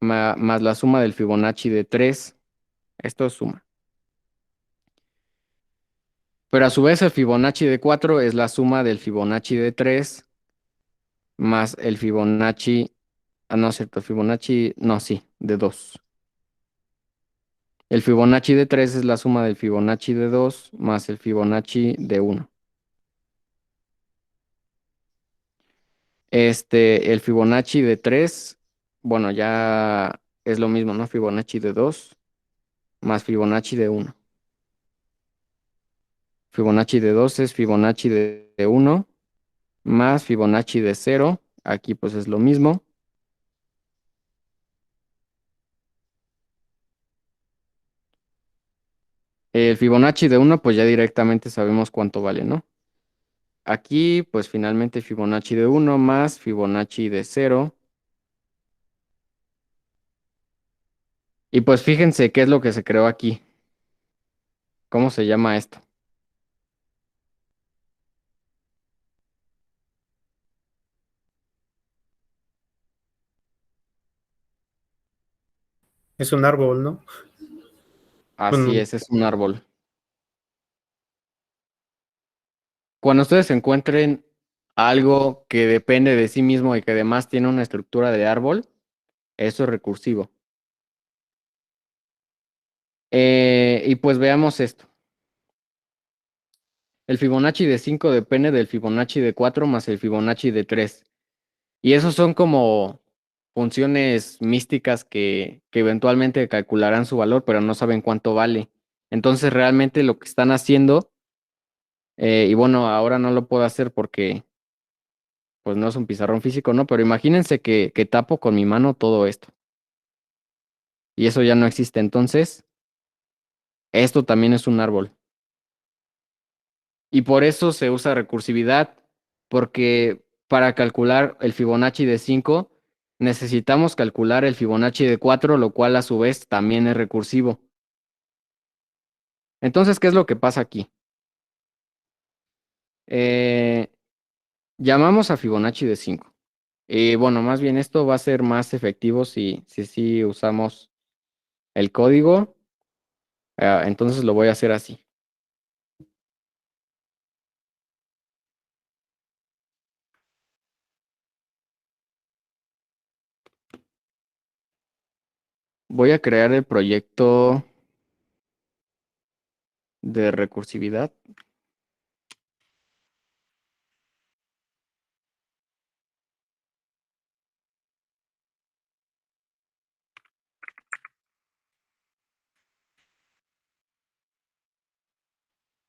más la suma del Fibonacci de 3. Esto es suma. Pero a su vez el Fibonacci de 4 es la suma del Fibonacci de 3 más el Fibonacci. Ah, no es cierto, Fibonacci. No, sí, de 2. El Fibonacci de 3 es la suma del Fibonacci de 2 más el Fibonacci de 1. El Fibonacci de 3, bueno, ya es lo mismo, ¿no? Fibonacci de 2 más Fibonacci de 1. Fibonacci de 2 es Fibonacci de 1 más Fibonacci de 0. Aquí pues es lo mismo. El Fibonacci de 1 pues ya directamente sabemos cuánto vale, ¿no? Aquí pues finalmente Fibonacci de 1 más Fibonacci de 0. Y pues fíjense qué es lo que se creó aquí. ¿Cómo se llama esto? Es un árbol, ¿no? Así Un- es un árbol. Cuando ustedes encuentren algo que depende de sí mismo y que además tiene una estructura de árbol, eso es recursivo. Y pues veamos esto. El Fibonacci de 5 depende del Fibonacci de 4 más el Fibonacci de 3. Y esos son como funciones místicas que eventualmente calcularán su valor, pero no saben cuánto vale. Entonces realmente lo que están haciendo, y bueno, ahora no lo puedo hacer porque pues no es un pizarrón físico, ¿no? Pero imagínense que tapo con mi mano todo esto. Y eso ya no existe. Entonces, esto también es un árbol. Y por eso se usa recursividad, porque para calcular el Fibonacci de 5 necesitamos calcular el Fibonacci de 4, lo cual a su vez también es recursivo. Entonces, ¿qué es lo que pasa aquí? Eh, llamamos a Fibonacci de 5. Y bueno, más bien esto va a ser más efectivo si usamos el código. Entonces lo voy a hacer así. Voy a crear el proyecto de recursividad.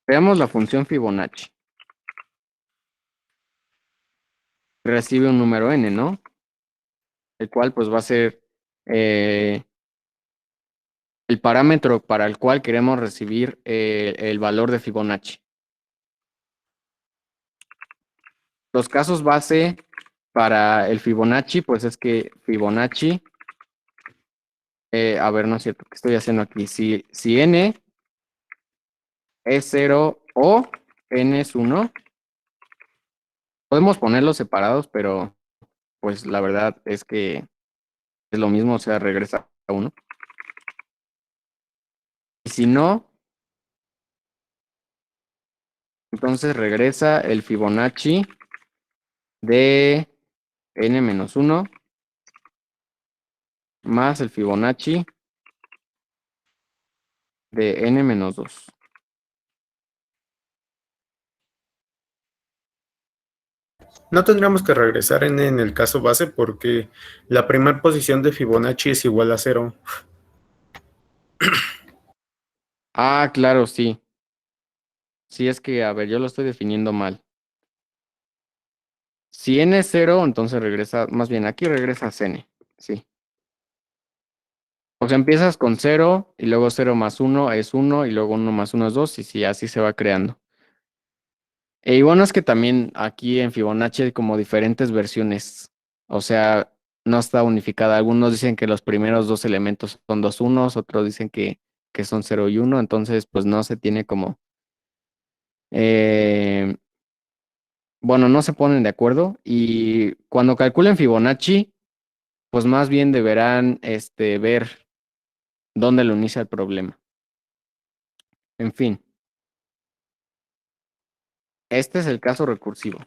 Veamos la función Fibonacci. Recibe un número n, ¿no? El cual pues va a ser eh, el parámetro para el cual queremos recibir el valor de Fibonacci. Los casos base para el Fibonacci, pues es que Fibonacci, a ver, no es cierto, ¿qué estoy haciendo aquí? Si n es 0 o n es 1, podemos ponerlos separados, pero pues la verdad es que es lo mismo, o sea, regresa a 1. Y si no, entonces regresa el Fibonacci de n-1 más el Fibonacci de n menos 2. No tendríamos que regresar en el caso base porque la primera posición de Fibonacci es igual a 0. Ah, claro, sí. Sí, es que, a ver, yo lo estoy definiendo mal. Si n es 0, entonces regresa, más bien aquí regresas n. Sí. O sea, empiezas con 0 y luego 0 más 1 es 1 y luego 1 más 1 es 2 y sí, así se va creando. Y bueno, es que también aquí en Fibonacci hay como diferentes versiones. O sea, no está unificada. Algunos dicen que los primeros dos elementos son dos unos, otros dicen que son 0 y 1, entonces pues no se tiene como... eh, bueno, no se ponen de acuerdo y cuando calculen Fibonacci, pues más bien deberán ver dónde lo inicia el problema. En fin, este es el caso recursivo.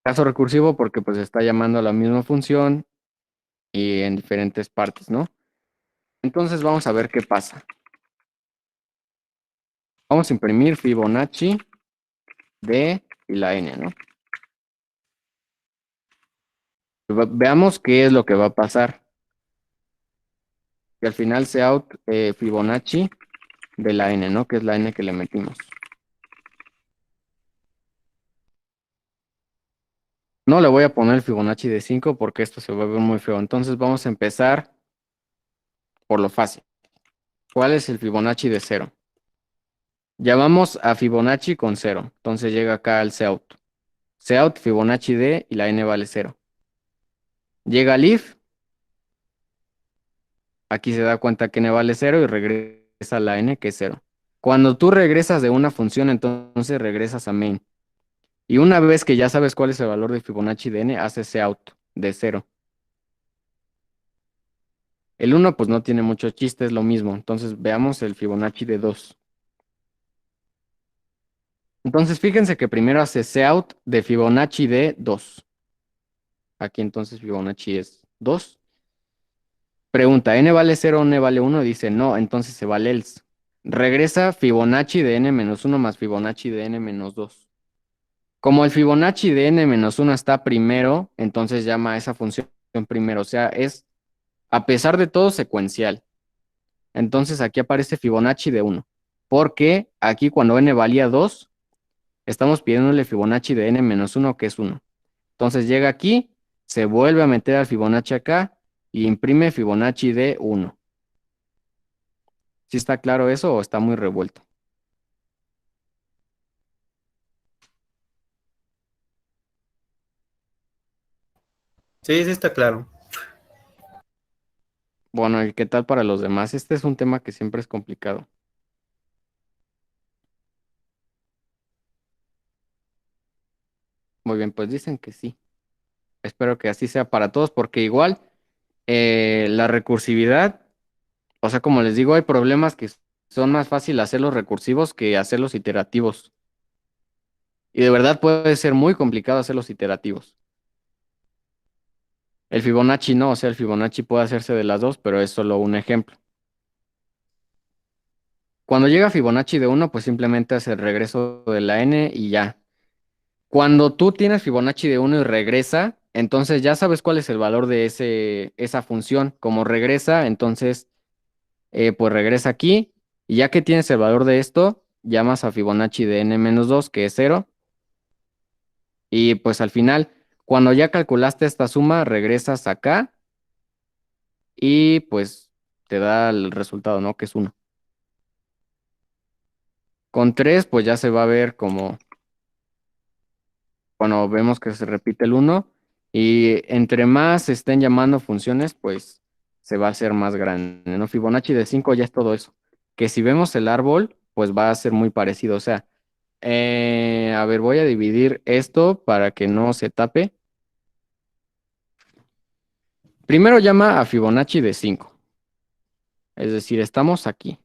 Caso recursivo porque pues está llamando a la misma función y en diferentes partes, ¿no? Entonces vamos a ver qué pasa. Vamos a imprimir Fibonacci de y la n, ¿no? Veamos qué es lo que va a pasar. Que al final sea out Fibonacci de la n, ¿no? Que es la n que le metimos. No le voy a poner el Fibonacci de 5 porque esto se va a ver muy feo. Entonces vamos a empezar por lo fácil. ¿Cuál es el Fibonacci de 0? Llamamos a Fibonacci con 0. Entonces llega acá al Cout. Cout Fibonacci de y la n vale 0. Llega al if. Aquí se da cuenta que n vale 0 y regresa a la n que es 0. Cuando tú regresas de una función, entonces regresas a main. Y una vez que ya sabes cuál es el valor de Fibonacci de n, haces Cout de 0. El 1 pues no tiene mucho chiste, es lo mismo. Entonces veamos el Fibonacci de 2. Entonces fíjense que primero hace Cout de Fibonacci de 2. Aquí entonces Fibonacci es 2. Pregunta, ¿n vale 0 o n vale 1? Dice no, entonces se vale else. Regresa Fibonacci de n menos 1 más Fibonacci de n menos 2. Como el Fibonacci de n menos 1 está primero, entonces llama a esa función primero. O sea, es a pesar de todo secuencial. Entonces aquí aparece Fibonacci de 1. Porque aquí cuando n valía 2, estamos pidiéndole Fibonacci de n menos 1, que es 1. Entonces llega aquí, se vuelve a meter al Fibonacci acá y imprime Fibonacci de 1. ¿Sí está claro eso o está muy revuelto? Sí, sí está claro. Bueno, ¿y qué tal para los demás? Este es un tema que siempre es complicado. Muy bien, pues dicen que sí. Espero que así sea para todos, porque igual la recursividad, o sea, como les digo, hay problemas que son más fácil hacerlos recursivos que hacerlos iterativos. Y de verdad puede ser muy complicado hacerlos iterativos. El Fibonacci no, o sea, el Fibonacci puede hacerse de las dos, pero es solo un ejemplo. Cuando llega Fibonacci de 1, pues simplemente hace el regreso de la n y ya. Cuando tú tienes Fibonacci de 1 y regresa, entonces ya sabes cuál es el valor de esa función. Como regresa, entonces pues regresa aquí. Y ya que tienes el valor de esto, llamas a Fibonacci de n menos 2, que es 0. Y pues al final, cuando ya calculaste esta suma, regresas acá y pues te da el resultado, ¿no? Que es 1. Con 3, pues ya se va a ver como, bueno, vemos que se repite el 1. Y entre más se estén llamando funciones, pues se va a hacer más grande, ¿no? Fibonacci de 5 ya es todo eso. Que si vemos el árbol, pues va a ser muy parecido. O sea, a ver, voy a dividir esto para que no se tape. Primero llama a Fibonacci de 5. Es decir, estamos aquí.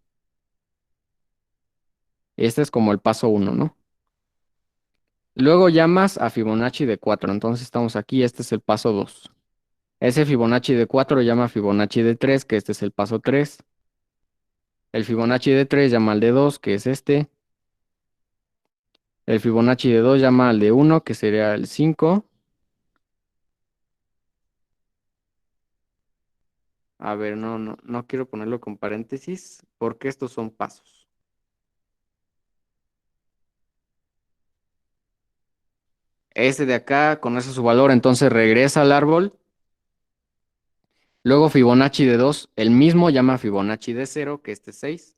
Este es como el paso 1, ¿no? Luego llamas a Fibonacci de 4. Entonces estamos aquí. Este es el paso 2. Ese Fibonacci de 4 llama Fibonacci de 3, que este es el paso 3. El Fibonacci de 3 llama al de 2, que es este. El Fibonacci de 2 llama al de 1, que sería el 5. A ver, no quiero ponerlo con paréntesis porque estos son pasos. Este de acá conoce su valor, entonces regresa al árbol. Luego Fibonacci de 2, el mismo llama Fibonacci de 0, que este es 6.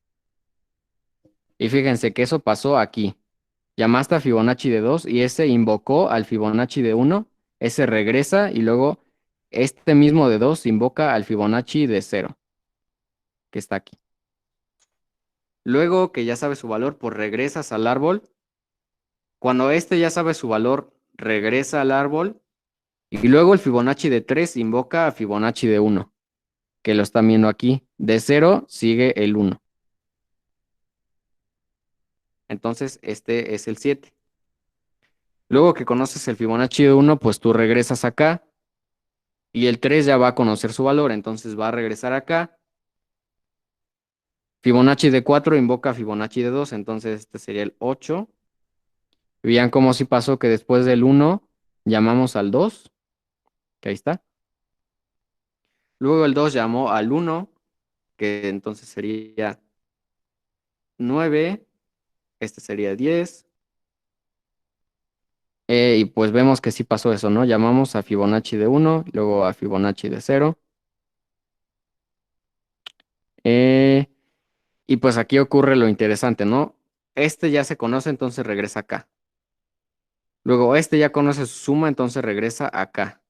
Y fíjense que eso pasó aquí. Llamaste a Fibonacci de 2 y ese invocó al Fibonacci de 1. Ese regresa y luego este mismo de 2 invoca al Fibonacci de 0, que está aquí. Luego que ya sabe su valor, pues regresas al árbol. Cuando este ya sabe su valor, regresa al árbol. Y luego el Fibonacci de 3 invoca a Fibonacci de 1, que lo están viendo aquí. De 0 sigue el 1. Entonces, este es el 7. Luego que conoces el Fibonacci de 1, pues tú regresas acá. Y el 3 ya va a conocer su valor, entonces va a regresar acá. Fibonacci de 4 invoca a Fibonacci de 2, entonces este sería el 8. Vean cómo sí pasó que después del 1 llamamos al 2, que ahí está. Luego el 2 llamó al 1, que entonces sería 9. Este sería 10. Y pues vemos que sí pasó eso, ¿no? Llamamos a Fibonacci de 1, luego a Fibonacci de 0. Y pues aquí ocurre lo interesante, ¿no? Este ya se conoce, entonces regresa acá. Luego este ya conoce su suma, entonces regresa acá.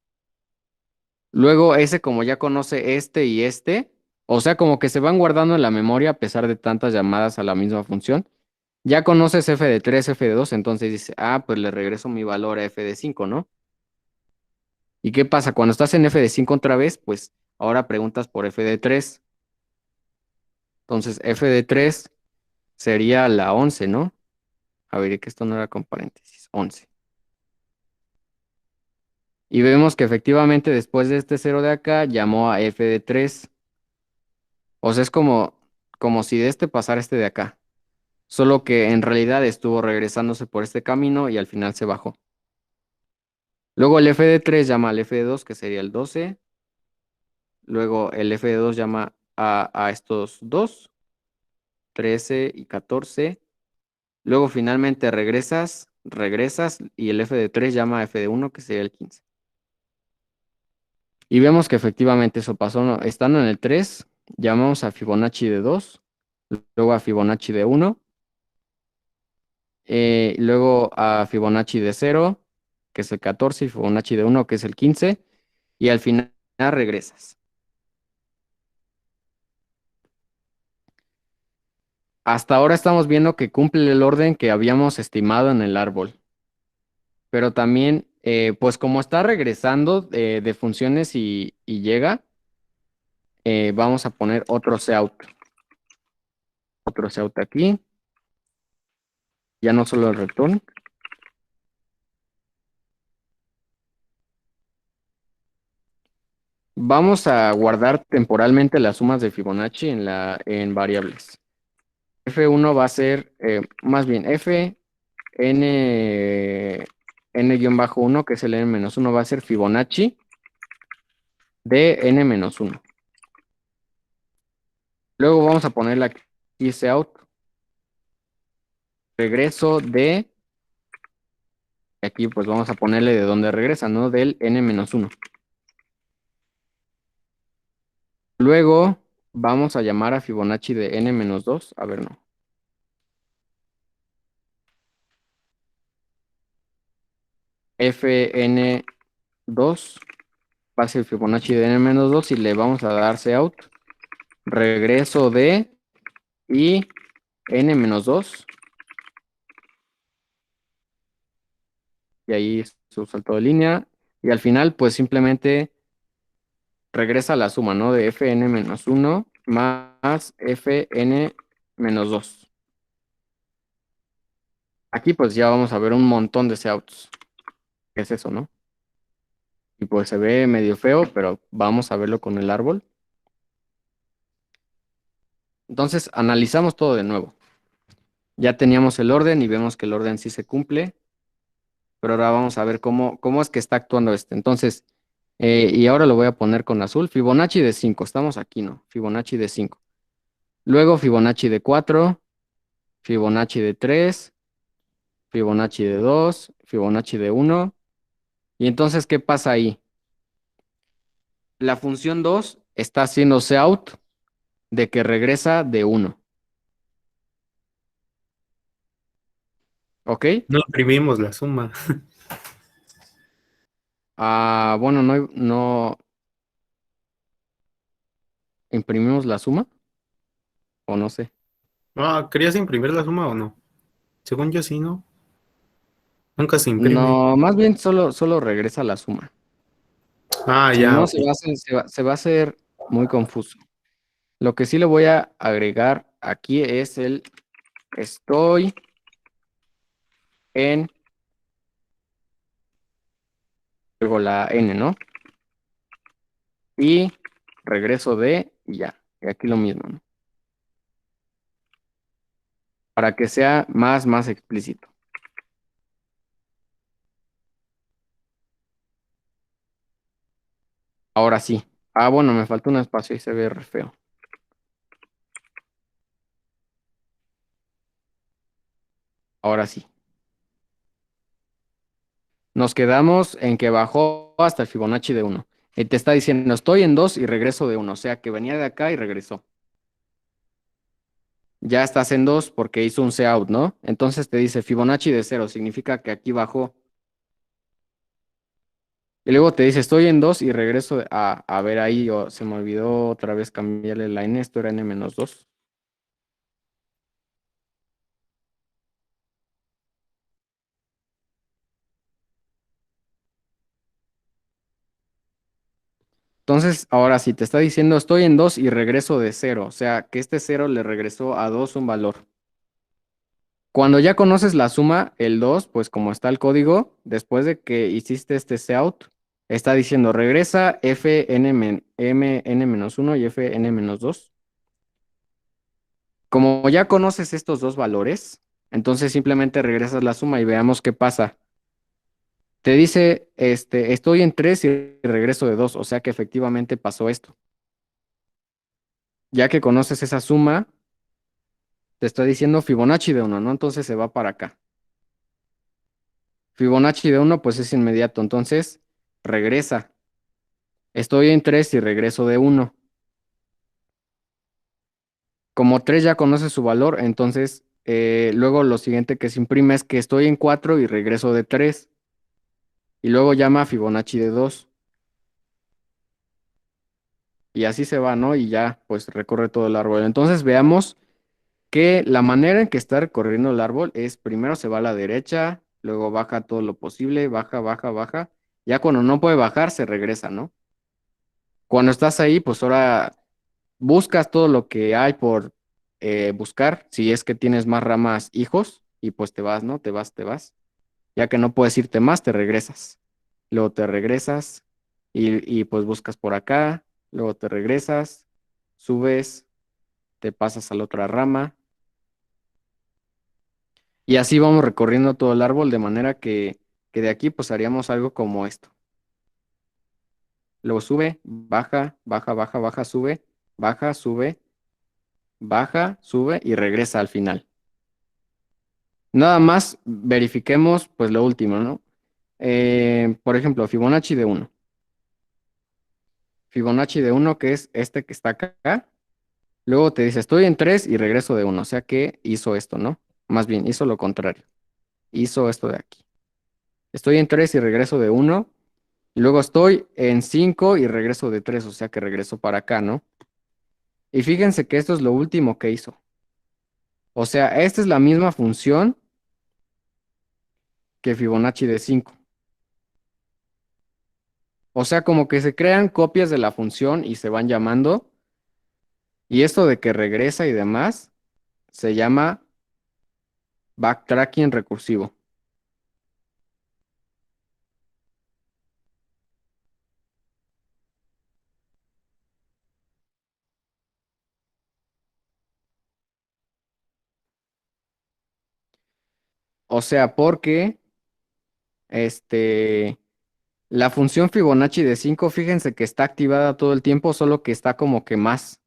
Luego ese como ya conoce este y este, o sea, como que se van guardando en la memoria a pesar de tantas llamadas a la misma función. Ya conoces f de 3, f de 2, entonces dice, pues le regreso mi valor a f de 5, ¿no? ¿Y qué pasa? Cuando estás en f de 5 otra vez, pues ahora preguntas por f de 3. Entonces f de 3 sería la 11, ¿no? A ver, que esto no era con paréntesis, 11. Y vemos que efectivamente después de este 0 de acá llamó a f de 3. O sea, es como si de este pasara este de acá. Solo que en realidad estuvo regresándose por este camino y al final se bajó. Luego el f de 3 llama al f de 2, que sería el 12. Luego el f de 2 llama a estos dos, 13 y 14. Luego finalmente regresas y el f de 3 llama a f de 1, que sería el 15. Y vemos que efectivamente eso pasó, ¿no? Estando en el 3, llamamos a Fibonacci de 2, luego a Fibonacci de 1, luego a Fibonacci de 0, que es el 14, y Fibonacci de 1, que es el 15, y al final regresas. Hasta ahora estamos viendo que cumple el orden que habíamos estimado en el árbol. Pero también, pues como está regresando de funciones y llega, vamos a poner otro cout. Otro cout aquí. Ya no solo el return. Vamos a guardar temporalmente las sumas de Fibonacci en variables. F1 va a ser, más bien, n-1, que es el n-1, va a ser Fibonacci de n-1. Luego vamos a ponerle aquí cout, regreso de, aquí pues vamos a ponerle de dónde regresa, ¿no? Del n-1. Luego vamos a llamar a Fibonacci de n-2, a ver, no. Fn2 va a ser Fibonacci de n-2 y le vamos a dar cout, regreso de y n-2. Y ahí su salto de línea. Y al final, pues simplemente regresa la suma, ¿no? De fn-1 más fn-2. Aquí pues ya vamos a ver un montón de couts. ¿Qué es eso, no? Y pues se ve medio feo, pero vamos a verlo con el árbol. Entonces analizamos todo de nuevo. Ya teníamos el orden y vemos que el orden sí se cumple, pero ahora vamos a ver cómo es que está actuando este. Entonces, y ahora lo voy a poner con azul. Fibonacci de 5, estamos aquí, ¿no? Fibonacci de 5. Luego Fibonacci de 4, Fibonacci de 3, Fibonacci de 2, Fibonacci de 1. Y entonces, ¿qué pasa ahí? La función 2 está haciéndose out de que regresa de 1. ¿Ok? No imprimimos la suma. Ah, bueno, no imprimimos la suma, o no sé. Ah, ¿querías imprimir la suma o no? Según yo sí, ¿no? Nunca se imprime. No, más bien solo regresa la suma. Ah, Si ya, no, ok. se va a hacer muy confuso. Lo que sí le voy a agregar aquí es el estoy en, luego la n, ¿no? Y regreso de, y ya. Y aquí lo mismo, ¿no? Para que sea más explícito. Ahora sí. Ah, bueno, me falta un espacio y se ve re feo. Ahora sí. Nos quedamos en que bajó hasta el Fibonacci de 1. Y te está diciendo, estoy en 2 y regreso de 1. O sea que venía de acá y regresó. Ya estás en 2 porque hizo un out, ¿no? Entonces te dice Fibonacci de 0, significa que aquí bajó. Y luego te dice, estoy en 2 y regreso a ver ahí, se me olvidó otra vez cambiarle la n, esto era n-2. Entonces, ahora sí, te está diciendo, estoy en 2 y regreso de 0. O sea, que este 0 le regresó a 2 un valor. Cuando ya conoces la suma, el 2, pues como está el código, después de que hiciste este seout, está diciendo regresa fn-1 y fn-2. Como ya conoces estos dos valores, entonces simplemente regresas la suma y veamos qué pasa. Te dice, estoy en 3 y regreso de 2, o sea que efectivamente pasó esto. Ya que conoces esa suma, te está diciendo Fibonacci de 1, ¿no? Entonces se va para acá. Fibonacci de 1, pues es inmediato, entonces regresa. Estoy en 3 y regreso de 1. Como 3 ya conoce su valor, entonces luego lo siguiente que se imprime es que estoy en 4 y regreso de 3. Y luego llama a Fibonacci de 2. Y así se va, ¿no? Y ya, pues recorre todo el árbol. Entonces veamos que la manera en que está recorriendo el árbol es primero se va a la derecha, luego baja todo lo posible, baja, baja, baja. Ya cuando no puede bajar, se regresa, ¿no? Cuando estás ahí, pues ahora buscas todo lo que hay por buscar. Si es que tienes más ramas hijos, y pues te vas, ¿no? Te vas, te vas. Ya que no puedes irte más, te regresas. Luego te regresas y pues buscas por acá. Luego te regresas, subes, te pasas a la otra rama. Y así vamos recorriendo todo el árbol de manera que de aquí pues haríamos algo como esto. Luego sube, baja, baja, baja, baja, sube, baja, sube y regresa al final. Nada más verifiquemos pues lo último, ¿no? Por ejemplo, Fibonacci de 1. Fibonacci de 1 que es este que está acá. Luego te dice estoy en 3 y regreso de 1. O sea que hizo esto, ¿no? Más bien, hizo lo contrario. Hizo esto de aquí. Estoy en 3 y regreso de 1. Y luego estoy en 5 y regreso de 3. O sea que regreso para acá, ¿no? Y fíjense que esto es lo último que hizo. O sea, esta es la misma función que Fibonacci de 5. O sea, como que se crean copias de la función y se van llamando. Y esto de que regresa y demás se llama backtracking recursivo. O sea, porque este, la función Fibonacci de 5, fíjense que está activada todo el tiempo, solo que está como que más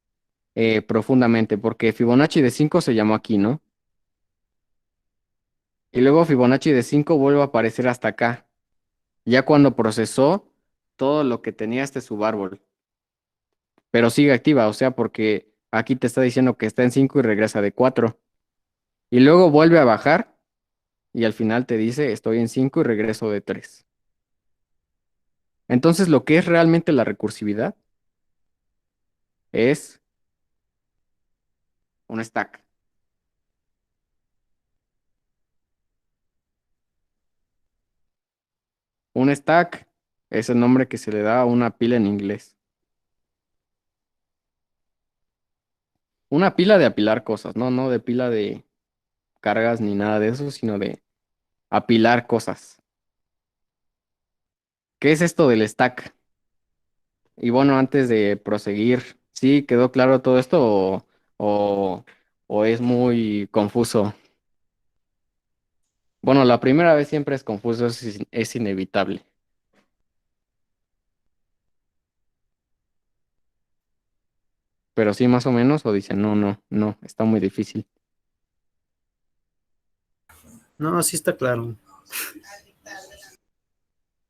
profundamente, porque Fibonacci de 5 se llamó aquí, ¿no? Y luego Fibonacci de 5 vuelve a aparecer hasta acá, ya cuando procesó todo lo que tenía este subárbol. Pero sigue activa, o sea, porque aquí te está diciendo que está en 5 y regresa de 4. Y luego vuelve a bajar y al final te dice estoy en 5 y regreso de 3. Entonces, lo que es realmente la recursividad es un stack. Un stack es el nombre que se le da a una pila en inglés. Una pila de apilar cosas, no de pila de cargas ni nada de eso, sino de apilar cosas. ¿Qué es esto del stack? Y bueno, antes de proseguir, ¿sí quedó claro todo esto o, o es muy confuso? Bueno, la primera vez siempre es confuso, es inevitable. Pero sí, más o menos, o dicen, no, está muy difícil. No, sí está claro.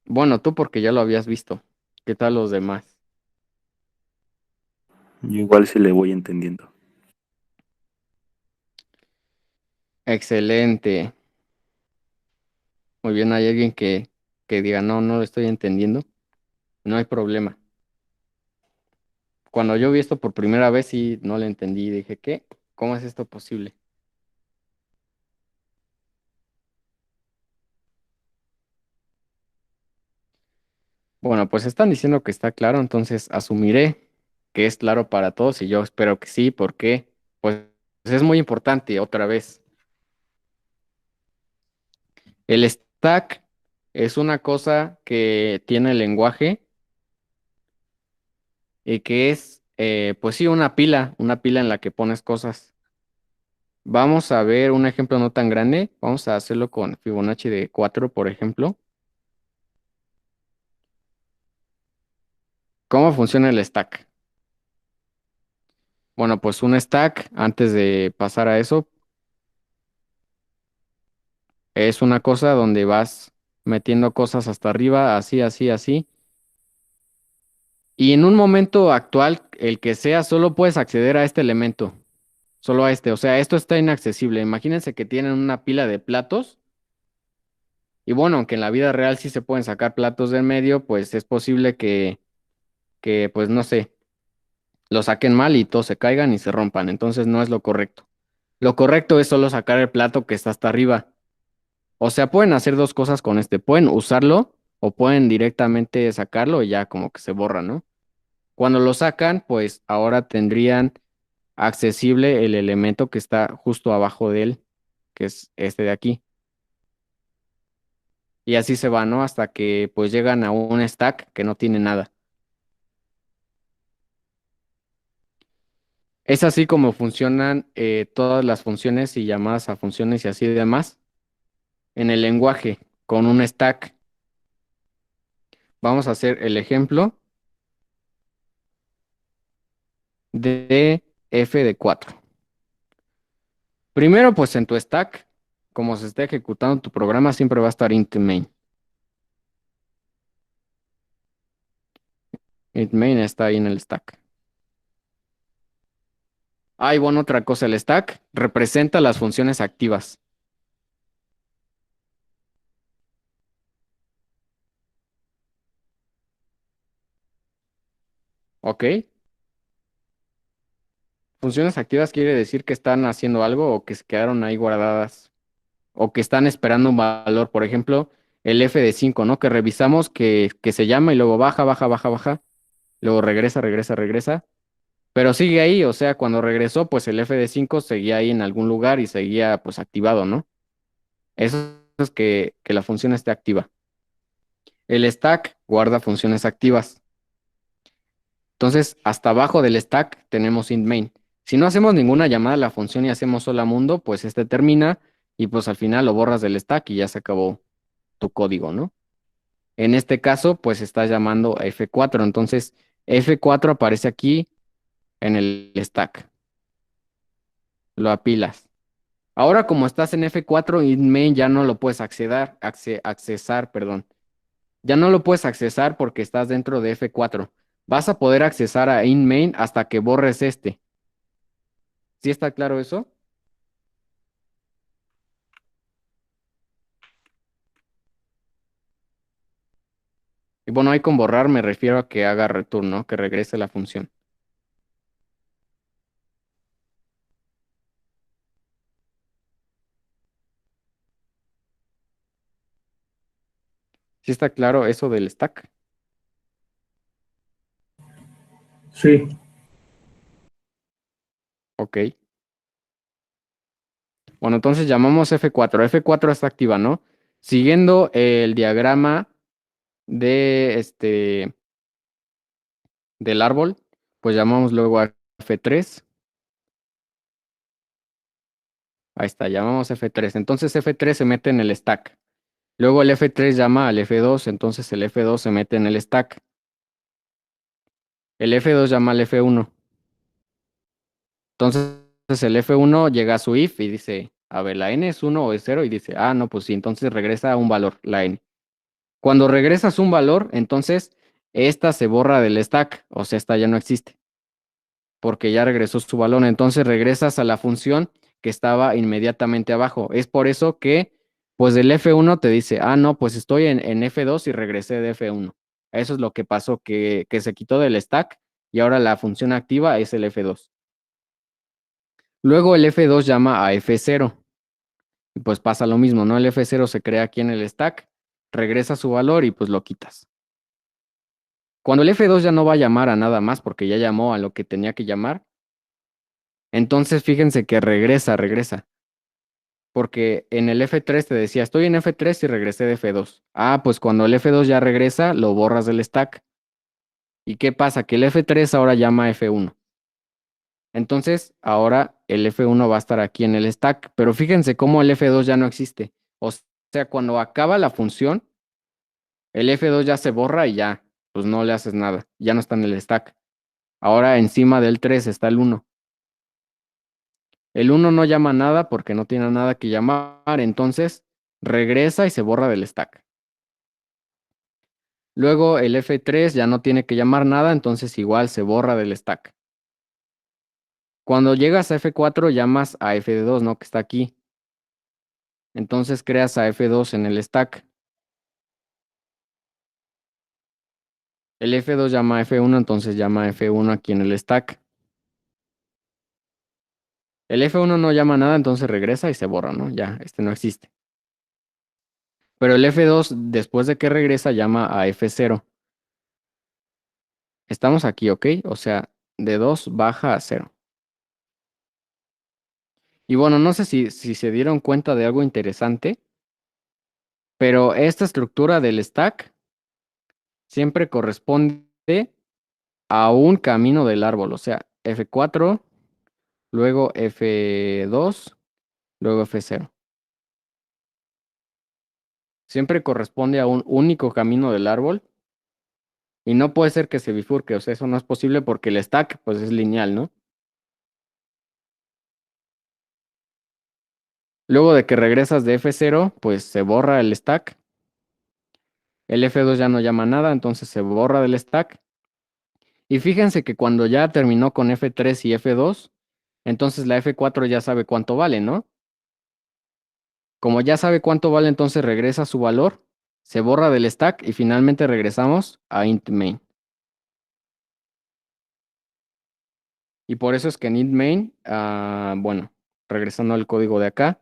Bueno, tú porque ya lo habías visto. ¿Qué tal los demás? Yo igual sí le voy entendiendo. Excelente. Muy bien, hay alguien que diga, no lo estoy entendiendo. No hay problema. Cuando yo vi esto por primera vez, sí, no lo entendí. Dije, ¿qué? ¿Cómo es esto posible? Bueno, pues están diciendo que está claro, entonces asumiré que es claro para todos y yo espero que sí, porque pues es muy importante otra vez. El stack es una cosa que tiene lenguaje y que es, pues sí, una pila en la que pones cosas. Vamos a ver un ejemplo no tan grande. Vamos a hacerlo con Fibonacci de 4, por ejemplo. ¿Cómo funciona el stack? Bueno, pues un stack, antes de pasar a eso, es una cosa donde vas metiendo cosas hasta arriba, así, así, así. Y en un momento actual, el que sea, solo puedes acceder a este elemento, solo a este. O sea, esto está inaccesible. Imagínense que tienen una pila de platos. Y bueno, aunque en la vida real sí se pueden sacar platos del medio, pues es posible que pues no sé, lo saquen mal y todos se caigan y se rompan. Entonces no es lo correcto. Lo correcto es solo sacar el plato que está hasta arriba. O sea, pueden hacer dos cosas con este. Pueden usarlo o pueden directamente sacarlo y ya como que se borra, ¿no? Cuando lo sacan, pues ahora tendrían accesible el elemento que está justo abajo de él, que es este de aquí. Y así se va, ¿no? Hasta que pues llegan a un stack que no tiene nada. Es así como funcionan todas las funciones y llamadas a funciones y así demás en el lenguaje con un stack. Vamos a hacer el ejemplo de f de 4. Primero, pues en tu stack, como se está ejecutando tu programa, siempre va a estar int main. Int main está ahí en el stack. Ah, y bueno, otra cosa, el stack representa las funciones activas. ¿Ok? Funciones activas quiere decir que están haciendo algo o que se quedaron ahí guardadas o que están esperando un valor. Por ejemplo, el f de 5, ¿no? Que revisamos que se llama y luego baja, baja, baja, baja. Luego regresa, regresa, regresa. Pero sigue ahí, o sea, cuando regresó, pues el f de 5 seguía ahí en algún lugar y seguía pues activado, ¿no? Eso es que la función esté activa. El stack guarda funciones activas. Entonces, hasta abajo del stack tenemos int main. Si no hacemos ninguna llamada a la función y hacemos sola mundo, pues este termina y pues al final lo borras del stack y ya se acabó tu código, ¿no? En este caso, pues estás llamando a F4, entonces F4 aparece aquí en el stack, lo apilas. Ahora como estás en F4, main ya no lo puedes accesar, perdón. Ya no lo puedes accesar porque estás dentro de F4. Vas a poder accesar a main hasta que borres este. ¿Sí está claro eso? Y bueno, ahí con borrar me refiero a que haga return, ¿no? Que regrese la función. ¿Sí está claro eso del stack? Sí. Ok. Bueno, entonces llamamos F4. F4 está activa, ¿no? Siguiendo el diagrama de del árbol, pues llamamos luego a F3. Ahí está, llamamos F3. Entonces F3 se mete en el stack. Luego el F3 llama al F2, entonces el F2 se mete en el stack. El F2 llama al F1. Entonces el F1 llega a su if y dice, a ver, ¿la n es 1 o es 0? Y dice, ah, no, pues sí, entonces regresa un valor, la n. Cuando regresas un valor, entonces esta se borra del stack, o sea, esta ya no existe, porque ya regresó su valor. Entonces regresas a la función que estaba inmediatamente abajo. Es por eso que, pues del F1 te dice, ah, no, pues estoy en F2 y regresé de F1. Eso es lo que pasó, que se quitó del stack y ahora la función activa es el F2. Luego el F2 llama a F0. Y pues pasa lo mismo, ¿no? El F0 se crea aquí en el stack, regresa su valor y pues lo quitas. Cuando el F2 ya no va a llamar a nada más porque ya llamó a lo que tenía que llamar, entonces fíjense que regresa. Porque en el F3 te decía, estoy en F3 y regresé de F2. Ah, pues cuando el F2 ya regresa, lo borras del stack. ¿Y qué pasa? Que el F3 ahora llama a F1. Entonces, ahora el F1 va a estar aquí en el stack, pero fíjense cómo el F2 ya no existe. O sea, cuando acaba la función, el F2 ya se borra y ya, pues no le haces nada, ya no está en el stack. Ahora encima del 3 está el 1. El 1 no llama nada porque no tiene nada que llamar, entonces regresa y se borra del stack. Luego el F3 ya no tiene que llamar nada, entonces igual se borra del stack. Cuando llegas a F4 llamas a F2, ¿no? Que está aquí. Entonces creas a F2 en el stack. El F2 llama a F1, entonces llama a F1 aquí en el stack. El F1 no llama nada, entonces regresa y se borra, ¿no? Ya, este no existe. Pero el F2, después de que regresa, llama a F0. Estamos aquí, ¿ok? O sea, de 2 baja a 0. Y bueno, no sé si se dieron cuenta de algo interesante, pero esta estructura del stack siempre corresponde a un camino del árbol. O sea, F4, luego F2, luego F0. Siempre corresponde a un único camino del árbol. Y no puede ser que se bifurque, o sea, eso no es posible porque el stack, pues es lineal, ¿no? Luego de que regresas de F0, pues se borra el stack. El F2 ya no llama nada, entonces se borra del stack. Y fíjense que cuando ya terminó con F3 y F2, entonces la F4 ya sabe cuánto vale, ¿no? Como ya sabe cuánto vale, entonces regresa su valor, se borra del stack y finalmente regresamos a int main. Y por eso es que en int main, bueno, regresando al código de acá,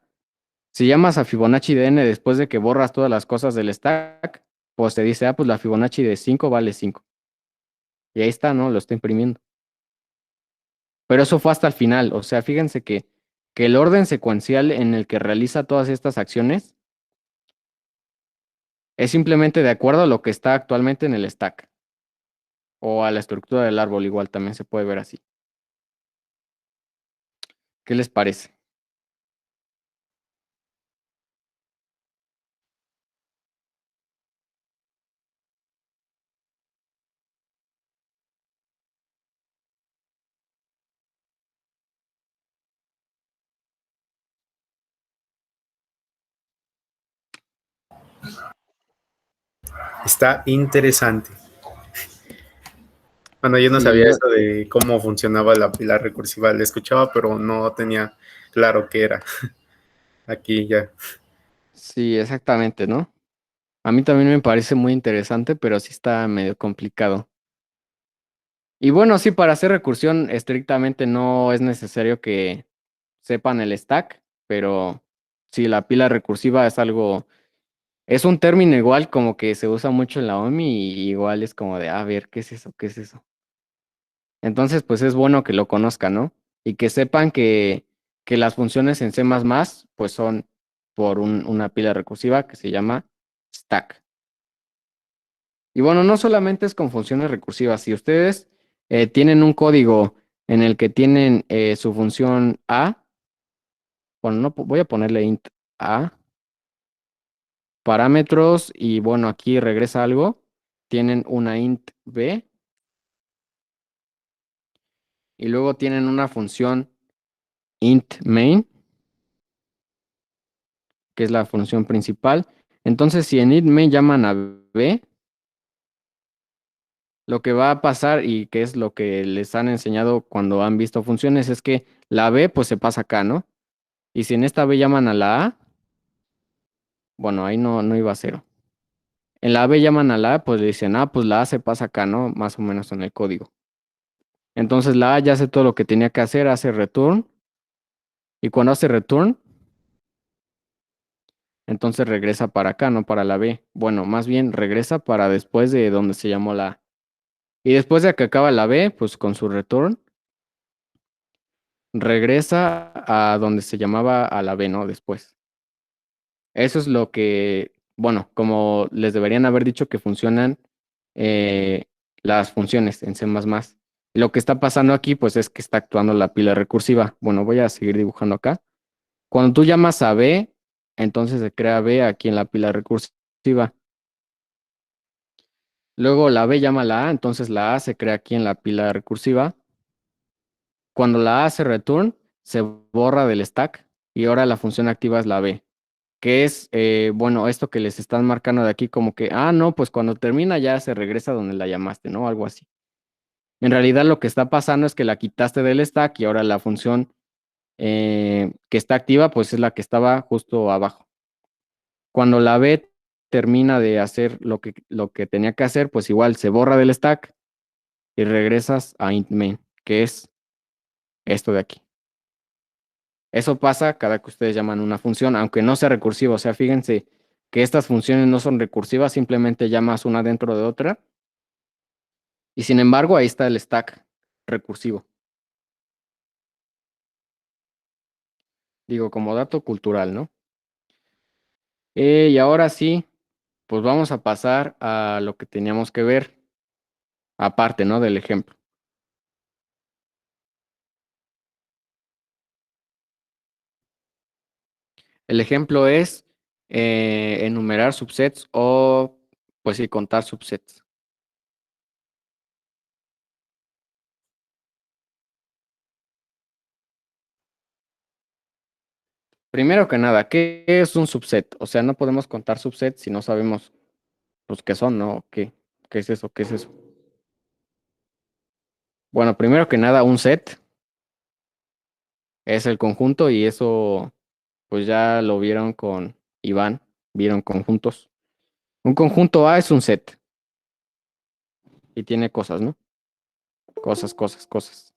si llamas a Fibonacci de n después de que borras todas las cosas del stack, pues te dice, ah, pues la Fibonacci de 5 vale 5. Y ahí está, ¿no? Lo está imprimiendo. Pero eso fue hasta el final. O sea, fíjense que el orden secuencial en el que realiza todas estas acciones es simplemente de acuerdo a lo que está actualmente en el stack. O a la estructura del árbol, igual también se puede ver así. ¿Qué les parece? Está interesante. Bueno, yo no Sí, sabía eso de cómo funcionaba la pila recursiva. La escuchaba, pero no tenía claro qué era. Aquí ya. sí, exactamente, ¿no? A mí también me parece muy interesante, pero sí está medio complicado. Y bueno, sí, para hacer recursión estrictamente no es necesario que sepan el stack, pero sí, la pila recursiva es algo, es un término igual como que se usa mucho en la OMI y igual es como de, a ver, ¿qué es eso? ¿Qué es eso? Entonces, pues es bueno que lo conozcan, ¿no? Y que sepan que las funciones en C++ pues son por una pila recursiva que se llama stack. Y bueno, no solamente es con funciones recursivas. Si ustedes tienen un código en el que tienen su función A, bueno, no, voy a ponerle int A, parámetros, y bueno, aquí regresa algo. Tienen una int B, y luego tienen una función int main, que es la función principal. Entonces, si en int main llaman a B, lo que va a pasar, y que es lo que les han enseñado cuando han visto funciones, es que la B pues se pasa acá, ¿no? Y si en esta B llaman a la A, bueno, ahí no iba a cero. En la B llaman a la A, pues le dicen, ah, pues la A se pasa acá, ¿no? Más o menos en el código. Entonces la A ya hace todo lo que tenía que hacer, hace return. Y cuando hace return, entonces regresa para acá, no para la B. Bueno, más bien regresa para después de donde se llamó la A. Y después de que acaba la B, pues con su return, regresa a donde se llamaba a la B, ¿no? Después. Eso es lo que, bueno, como les deberían haber dicho que funcionan eh, las funciones en C++. Lo que está pasando aquí, pues es que está actuando la pila recursiva. Bueno, voy a seguir dibujando acá. Cuando tú llamas a B, entonces se crea B aquí en la pila recursiva. Luego la B llama a la A, entonces la A se crea aquí en la pila recursiva. Cuando la A hace return, se borra del stack y ahora la función activa es la B, que es, bueno, esto que les están marcando de aquí como que, ah, no, pues cuando termina ya se regresa donde la llamaste, ¿no? Algo así. En realidad lo que está pasando es que la quitaste del stack y ahora la función que está activa, pues es la que estaba justo abajo. Cuando la B termina de hacer lo que tenía que hacer, pues igual se borra del stack y regresas a int main, que es esto de aquí. Eso pasa cada que ustedes llaman una función, aunque no sea recursiva. O sea, fíjense que estas funciones no son recursivas, simplemente llamas una dentro de otra. Y sin embargo, ahí está el stack recursivo. Digo, como dato cultural, ¿no? Y ahora sí, pues vamos a pasar a lo que teníamos que ver, aparte, ¿no? Del ejemplo. El ejemplo es enumerar subsets o, pues sí, contar subsets. Primero que nada, ¿qué es un subset? O sea, no podemos contar subsets si no sabemos, pues, qué son, ¿no? ¿Qué es eso? ¿Qué es eso? Bueno, primero que nada, un set es el conjunto y eso, pues ya lo vieron con Iván, vieron conjuntos. Un conjunto A es un set y tiene cosas, ¿no? Cosas, cosas, cosas.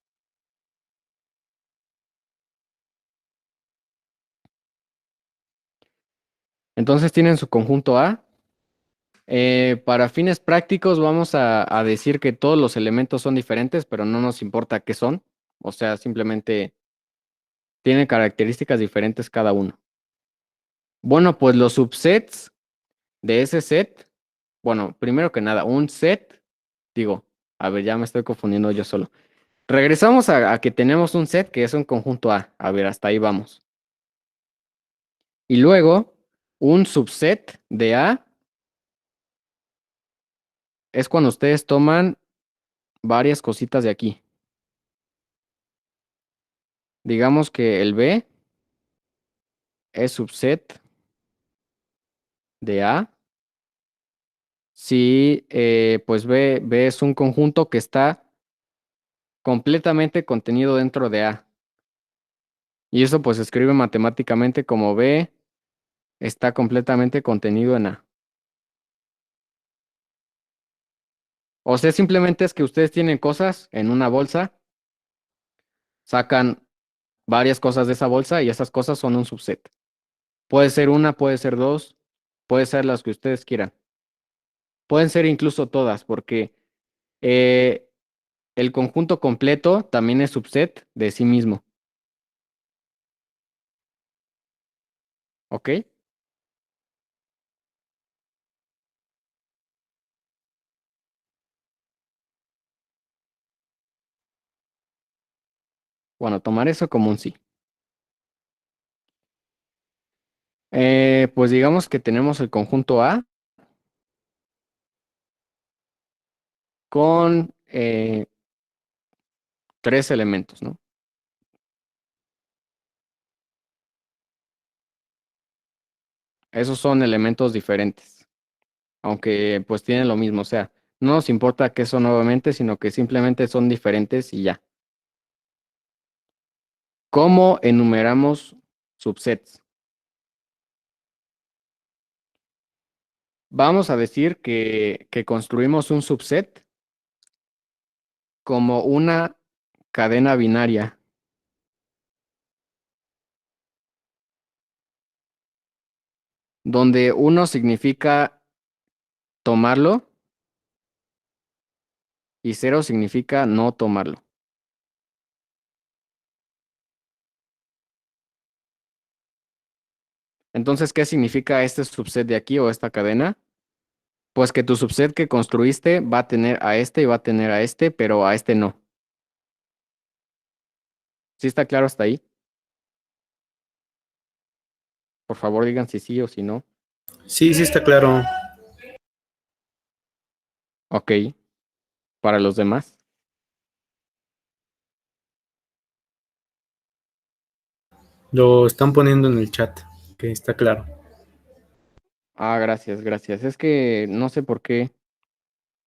Entonces tienen su conjunto A. Para fines prácticos vamos a decir que todos los elementos son diferentes, pero no nos importa qué son. O sea, simplemente tienen características diferentes cada uno. Bueno, pues los subsets de ese set, bueno, primero que nada, un set, digo, a ver, ya me estoy confundiendo yo solo. Regresamos a que tenemos un set que es un conjunto A. A ver, hasta ahí vamos. Y luego, un subset de A es cuando ustedes toman varias cositas de aquí. Digamos que el B es subset de A si pues B es un conjunto que está completamente contenido dentro de A. Y eso pues se escribe matemáticamente como B está completamente contenido en A. O sea, simplemente es que ustedes tienen cosas en una bolsa, sacan varias cosas de esa bolsa y esas cosas son un subset. Puede ser una, puede ser dos, puede ser las que ustedes quieran. Pueden ser incluso todas, porque eh, el conjunto completo también es subset de sí mismo. ¿Ok? Bueno, tomar eso como un sí. Pues digamos que tenemos el conjunto A con tres elementos, ¿no? Esos son elementos diferentes, aunque pues tienen lo mismo, o sea, no nos importa qué son nuevamente, sino que simplemente son diferentes y ya. ¿Cómo enumeramos subsets? Vamos a decir que construimos un subset como una cadena binaria, donde uno significa tomarlo y cero significa no tomarlo. Entonces, ¿qué significa este subset de aquí o esta cadena? Pues que tu subset que construiste va a tener a este y va a tener a este, pero a este no. ¿Sí está claro hasta ahí? Por favor, digan si sí o si no. Sí, sí está claro. Ok. Para los demás. Lo están poniendo en el chat, que está claro. Ah, gracias, gracias. Es que no sé por qué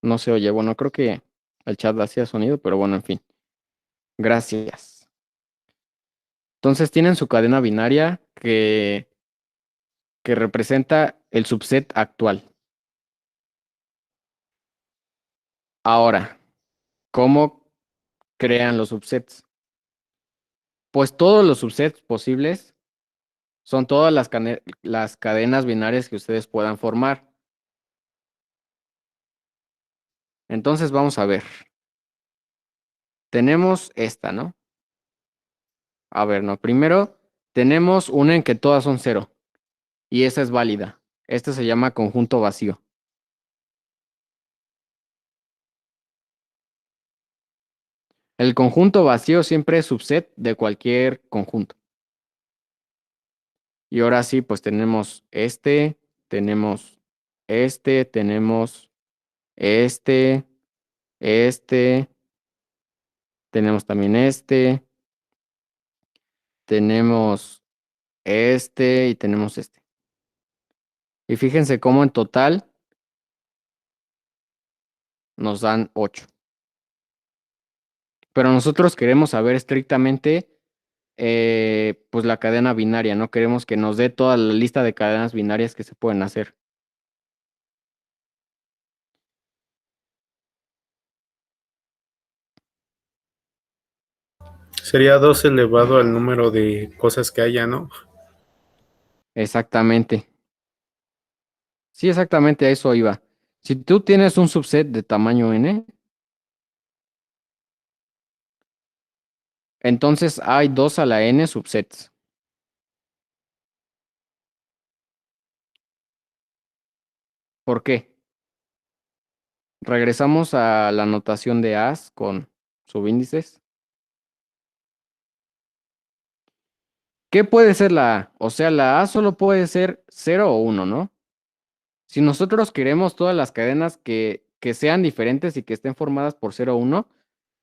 no se oye. Bueno, creo que el chat hacía sonido, pero bueno, en fin. Gracias. Entonces tienen su cadena binaria que representa el subset actual. Ahora, ¿cómo crean los subsets? Pues todos los subsets posibles son todas las cadenas binarias que ustedes puedan formar. Entonces vamos a ver. Tenemos esta, ¿no? A ver, no. Primero tenemos una en que todas son cero. Y esa es válida. Este se llama conjunto vacío. El conjunto vacío siempre es subset de cualquier conjunto. Y ahora sí, pues tenemos tenemos tenemos este, este, tenemos también tenemos y tenemos este. Y fíjense cómo en total nos dan 8. Pero nosotros queremos saber estrictamente pues la cadena binaria, no queremos que nos dé toda la lista de cadenas binarias que se pueden hacer. Sería 2 elevado al número de cosas que haya, ¿no? Exactamente. Sí, exactamente a eso iba. Si tú tienes un subset de tamaño n, entonces hay 2 a la n subsets. ¿Por qué? Regresamos a la notación de As con subíndices. ¿Qué puede ser la A? O sea, la A solo puede ser 0 o 1, ¿no? Si nosotros queremos todas las cadenas que sean diferentes y que estén formadas por 0 o 1,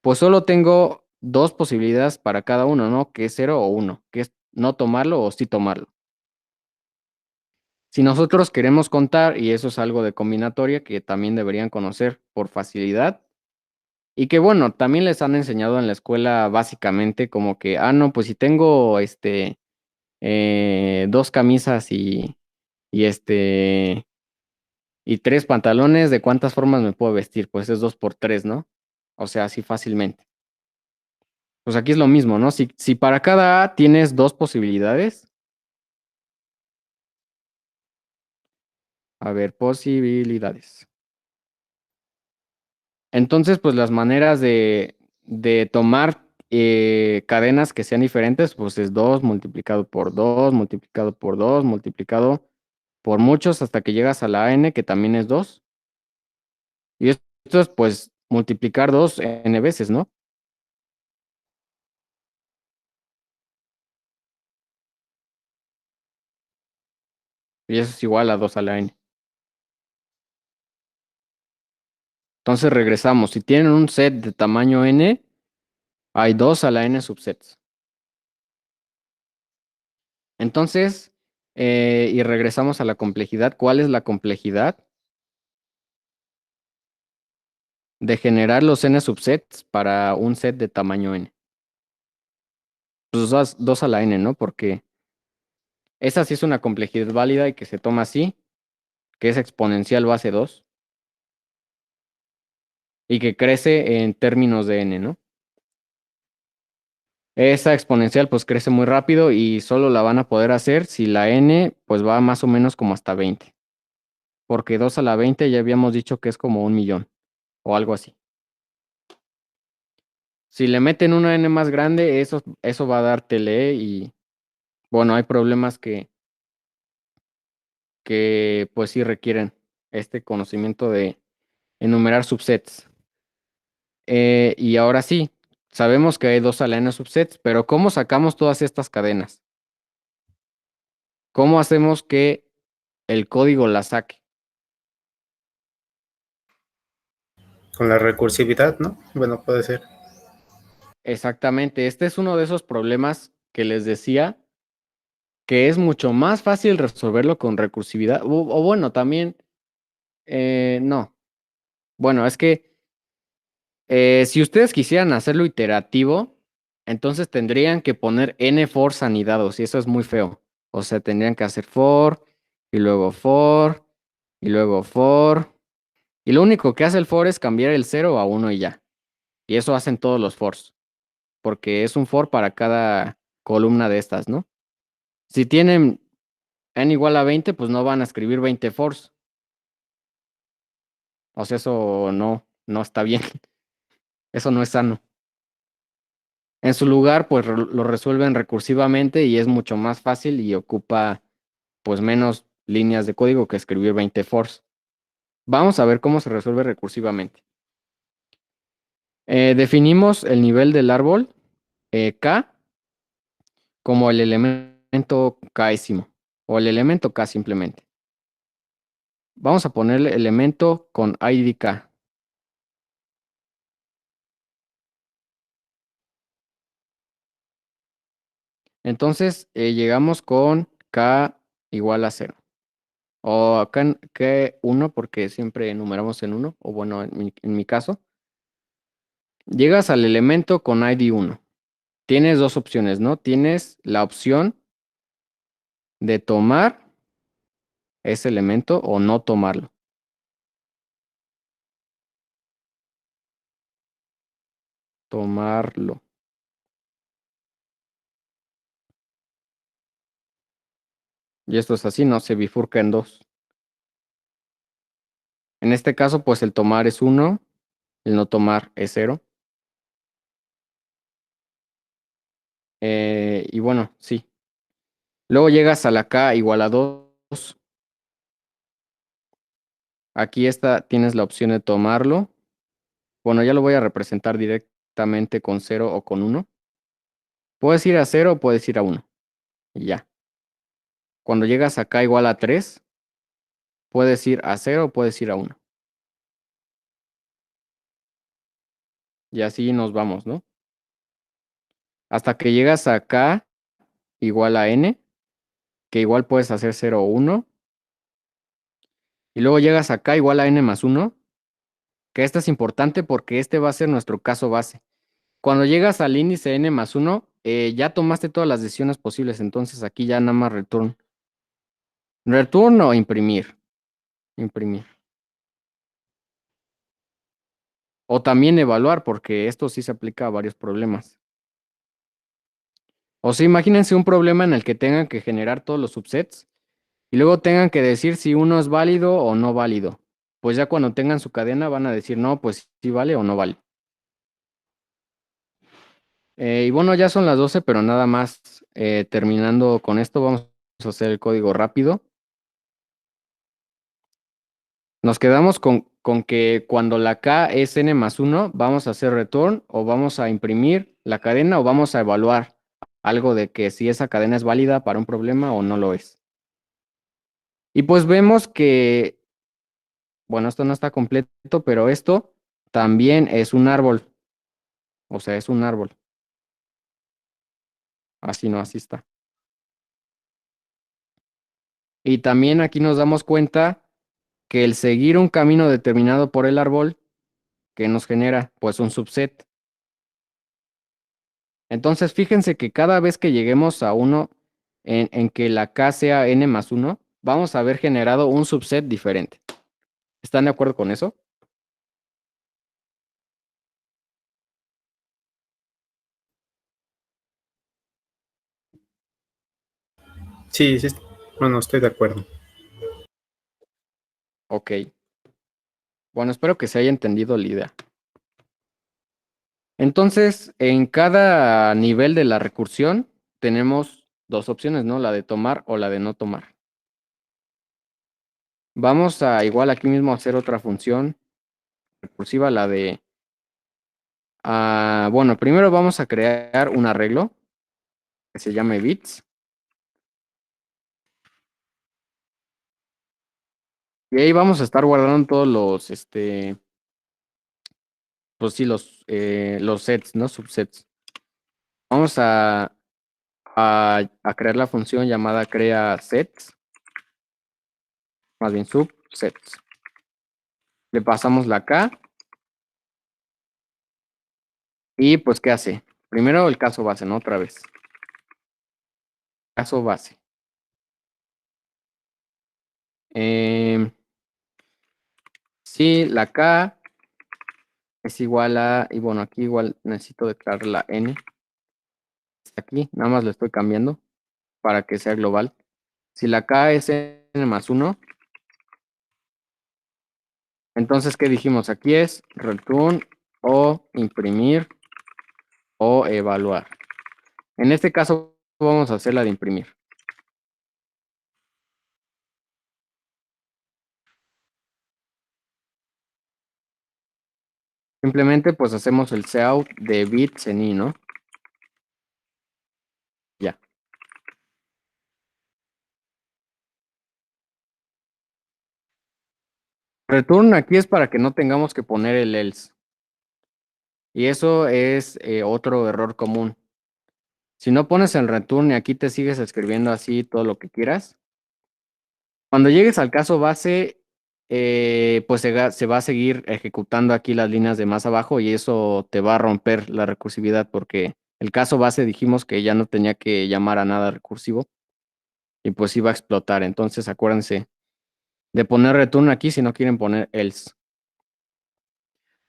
pues solo tengo dos posibilidades para cada uno, ¿no? Que es 0 o 1, que es no tomarlo o sí tomarlo. Si nosotros queremos contar, y eso es algo de combinatoria que también deberían conocer por facilidad, y que bueno, también les han enseñado en la escuela básicamente como que, no, pues si tengo dos camisas y tres pantalones, ¿de cuántas formas me puedo vestir? Pues es 2 por 3, ¿no? O sea, así fácilmente. Pues aquí es lo mismo, ¿no? Si para cada A tienes 2 posibilidades, a ver, posibilidades. Entonces, pues las maneras de tomar cadenas que sean diferentes, pues es 2 multiplicado por 2 multiplicado por 2 multiplicado por muchos hasta que llegas a la n, que también es 2. Y esto es pues multiplicar 2 n veces, ¿no? Y eso es igual a 2 a la n. Entonces regresamos. Si tienen un set de tamaño n, hay 2 a la n subsets. Entonces, y regresamos a la complejidad. ¿Cuál es la complejidad? De generar los n subsets para un set de tamaño n. Pues 2 a la n, ¿no? Porque esa sí es una complejidad válida y que se toma así, que es exponencial base 2, y que crece en términos de n, ¿no? Esa exponencial pues crece muy rápido y solo la van a poder hacer si la n pues va más o menos como hasta 20. Porque 2 a la 20 ya habíamos dicho que es como 1.000.000 o algo así. Si le meten una n más grande, eso va a dar TLE y bueno, hay problemas que pues sí requieren este conocimiento de enumerar subsets. Y ahora sí, sabemos que hay 2 a la n subsets, pero ¿cómo sacamos todas estas cadenas? ¿Cómo hacemos que el código las saque? Con la recursividad, ¿no? Bueno, puede ser. Exactamente, este es uno de esos problemas que les decía que es mucho más fácil resolverlo con recursividad. O bueno, también, no. Bueno, es que si ustedes quisieran hacerlo iterativo, entonces tendrían que poner n fors anidados y eso es muy feo. O sea, tendrían que hacer for y luego for y luego for. Y lo único que hace el for es cambiar el 0 a 1 y ya. Y eso hacen todos los fors, porque es un for para cada columna de estas, ¿no? Si tienen n igual a 20, pues no van a escribir 20 fors. O sea, eso no está bien. Eso no es sano. En su lugar, pues lo resuelven recursivamente y es mucho más fácil y ocupa pues menos líneas de código que escribir 20 fors. Vamos a ver cómo se resuelve recursivamente. Definimos el nivel del árbol K como el elemento K'ísimo o el elemento K simplemente. Vamos a ponerle elemento con ID K. Entonces llegamos con K igual a 0. O acá en K 1 porque siempre enumeramos en 1, o bueno, en mi caso. Llegas al elemento con ID 1. Tienes dos opciones, ¿no? Tienes la opción de tomar ese elemento o no tomarlo. Tomarlo. Y esto es así, ¿no? Se bifurca en 2. En este caso, pues el tomar es 1, el no tomar es 0. Y bueno, sí. Luego llegas a la K igual a 2. Aquí tienes la opción de tomarlo. Bueno, ya lo voy a representar directamente con 0 o con 1. Puedes ir a 0 o puedes ir a 1. Y ya. Cuando llegas acá igual a 3, puedes ir a 0 o puedes ir a 1. Y así nos vamos, ¿no? Hasta que llegas acá igual a n, que igual puedes hacer 0 o 1. Y luego llegas acá igual a n+1, que esta es importante porque este va a ser nuestro caso base. Cuando llegas al índice n+1, ya tomaste todas las decisiones posibles, entonces aquí ya nada más return. Return o imprimir. Imprimir. O también evaluar, porque esto sí se aplica a varios problemas. O sea, imagínense un problema en el que tengan que generar todos los subsets y luego tengan que decir si uno es válido o no válido. Pues ya cuando tengan su cadena van a decir, no, pues sí vale o no vale. Y bueno, ya son las 12, pero nada más terminando con esto, vamos a hacer el código rápido. Nos quedamos con que cuando la K es n+1, vamos a hacer return o vamos a imprimir la cadena o vamos a evaluar algo de que si esa cadena es válida para un problema o no lo es. Y pues vemos que, bueno, esto no está completo, pero esto también es un árbol. O sea, es un árbol. Así no, así está. Y también aquí nos damos cuenta que el seguir un camino determinado por el árbol, que nos genera pues un subset. Entonces fíjense que cada vez que lleguemos a uno en que la K sea n+1, vamos a haber generado un subset diferente. ¿Están de acuerdo con eso? Sí, sí, bueno, estoy de acuerdo. Ok. Bueno, espero que se haya entendido la idea. Entonces, en cada nivel de la recursión tenemos dos opciones, ¿no? La de tomar o la de no tomar. Vamos a igual aquí mismo hacer otra función recursiva, la de... bueno, primero vamos a crear un arreglo que se llame bits. Y ahí vamos a estar guardando todos los, pues sí, los sets, ¿no? Subsets. Vamos a crear la función llamada crea sets, más bien subsets. Le pasamos la K y pues, ¿qué hace? Primero el caso base, ¿no? Otra vez. Caso base. Sí, la K es igual a, y bueno, aquí igual necesito declarar la N. Aquí, nada más lo estoy cambiando para que sea global. Si la K es n+1, entonces, ¿qué dijimos? Aquí es return o imprimir o evaluar. En este caso vamos a hacer la de imprimir. Simplemente pues hacemos el cout de bits en i, ¿no? Ya. Return aquí es para que no tengamos que poner el else. Y eso es otro error común. Si no pones el return y aquí te sigues escribiendo así todo lo que quieras, cuando llegues al caso base, pues se va a seguir ejecutando aquí las líneas de más abajo y eso te va a romper la recursividad porque el caso base dijimos que ya no tenía que llamar a nada recursivo y pues iba a explotar. Entonces acuérdense de poner return aquí si no quieren poner else.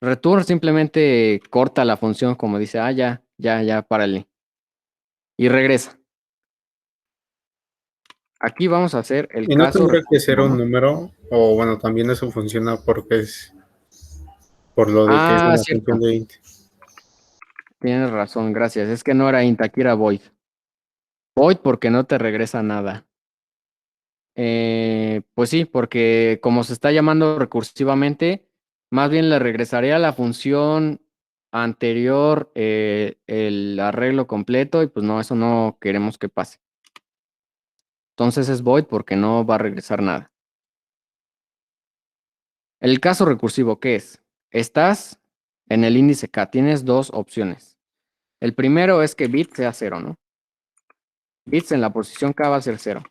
Return simplemente corta la función como dice, ya, párale. Y regresa. Aquí vamos a hacer el ¿Y no caso tendría que ser recursivo, un ¿no? número? O bueno, también eso funciona porque es por lo de que es una función Cierto. de int. Tienes razón, gracias. Es que no era int, aquí era void. Void porque no te regresa nada. Pues sí, porque como se está llamando recursivamente, más bien le regresaré a la función anterior el arreglo completo y pues no, eso no queremos que pase. Entonces es void porque no va a regresar nada. El caso recursivo, ¿qué es? Estás en el índice K, tienes dos opciones. El primero es que bit sea 0, ¿no? Bits en la posición K va a ser 0.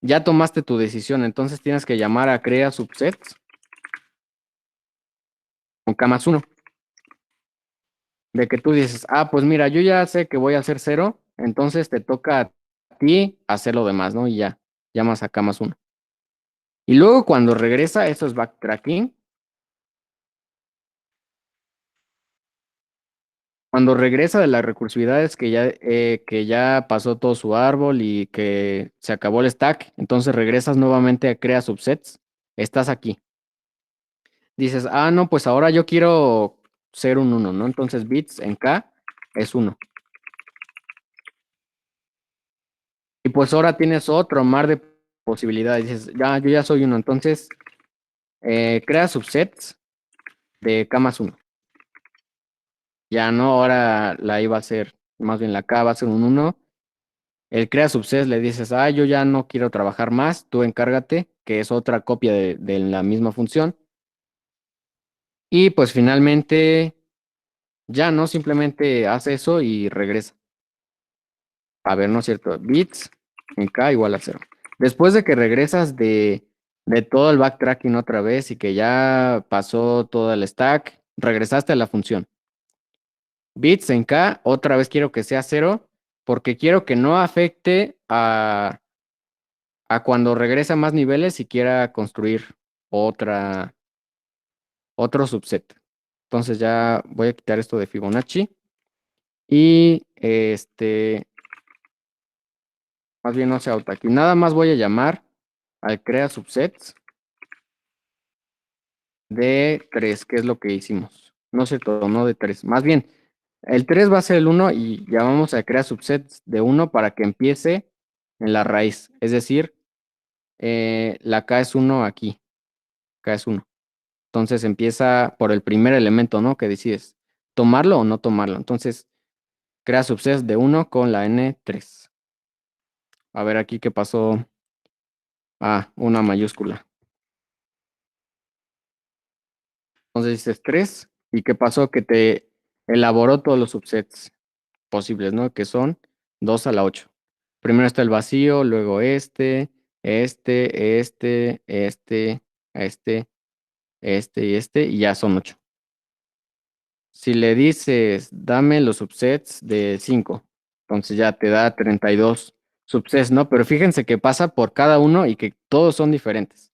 ya tomaste tu decisión, entonces tienes que llamar a crea subsets con K más 1. De que tú dices, pues mira, yo ya sé que voy a hacer 0, entonces te toca a ti hacer lo demás, ¿no? Y ya, llamas a K más 1. Y luego cuando regresa, eso es backtracking. Cuando regresa de las recursividades que ya pasó todo su árbol y que se acabó el stack, entonces regresas nuevamente a crea subsets, estás aquí. Dices, no, pues ahora yo quiero ser un 1, ¿no? Entonces bits en K es 1. Y pues ahora tienes otro mar de posibilidades. Dices, yo ya soy 1, entonces crea subsets de K más 1. Ya no, ahora la iba a ser, más bien la K va a ser un 1. El crea subsets le dices, yo ya no quiero trabajar más, tú encárgate, que es otra copia de la misma función. Y pues finalmente, ya no, simplemente hace eso y regresa. A ver, no es cierto, bits en K igual a 0. Después de que regresas de todo el backtracking otra vez y que ya pasó todo el stack, regresaste a la función. Bits en K, otra vez quiero que sea 0, porque quiero que no afecte a cuando regresa más niveles y quiera construir otro subset. Entonces ya voy a quitar esto de Fibonacci. Y más bien no se auto aquí. Nada más voy a llamar al crea subsets de 3, que es lo que hicimos. No es cierto, no de 3. Más bien, el 3 va a ser el 1 y llamamos a crea subsets de 1 para que empiece en la raíz. Es decir, la K es 1 aquí. K es 1. Entonces empieza por el primer elemento, ¿no? Que decides, tomarlo o no tomarlo. Entonces, crea subsets de 1 con la N3. A ver aquí qué pasó. Una mayúscula. Entonces dices 3. ¿Y qué pasó? Que te elaboró todos los subsets posibles, ¿no? Que son 2 a la 8. Primero está el vacío, luego este y ya son 8. Si le dices, dame los subsets de 5, entonces ya te da 32 subsets, ¿no? Pero fíjense que pasa por cada uno y que todos son diferentes.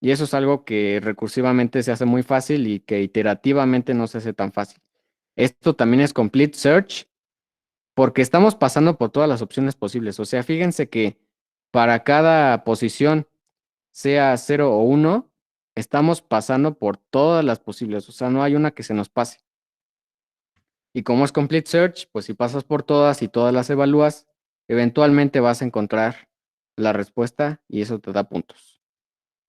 Y eso es algo que recursivamente se hace muy fácil y que iterativamente no se hace tan fácil. Esto también es complete search porque estamos pasando por todas las opciones posibles. O sea, fíjense que para cada posición, sea 0 o 1, estamos pasando por todas las posibles. O sea, no hay una que se nos pase. Y como es complete search, pues si pasas por todas y todas las evalúas, eventualmente vas a encontrar la respuesta y eso te da puntos.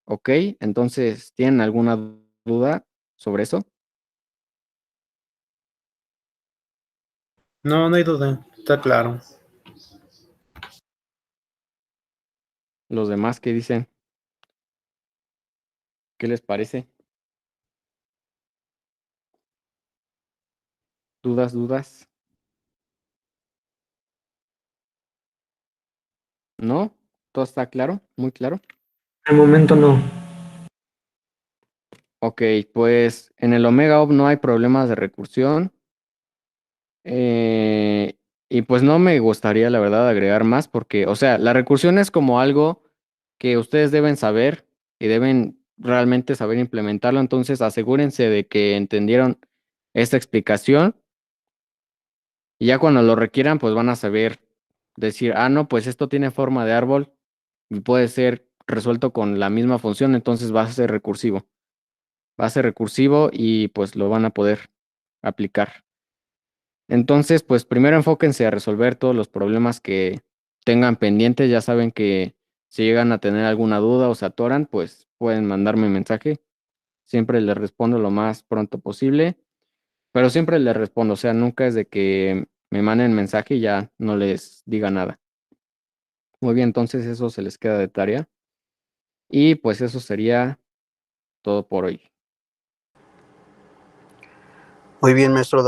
¿Ok? Entonces, ¿tienen alguna duda sobre eso? No, no hay duda, está claro. Los demás, ¿qué dicen? ¿Qué les parece? ¿Dudas? ¿No? ¿Todo está claro? ¿Muy claro? De momento no. Ok, pues en el Omega Op no hay problemas de recursión. Y pues no me gustaría, la verdad, agregar más porque, o sea, la recursión es como algo que ustedes deben saber y deben realmente saber implementarlo. Entonces, asegúrense de que entendieron esta explicación y ya cuando lo requieran, pues van a saber decir, no, pues esto tiene forma de árbol y puede ser resuelto con la misma función, entonces va a ser recursivo. Va a ser recursivo y pues lo van a poder aplicar. Entonces, pues primero enfóquense a resolver todos los problemas que tengan pendientes. Ya saben que si llegan a tener alguna duda o se atoran, pues pueden mandarme un mensaje. Siempre les respondo lo más pronto posible, pero siempre les respondo. O sea, nunca es de que me manden mensaje y ya no les diga nada. Muy bien, entonces eso se les queda de tarea. Y pues eso sería todo por hoy. Muy bien, maestro David.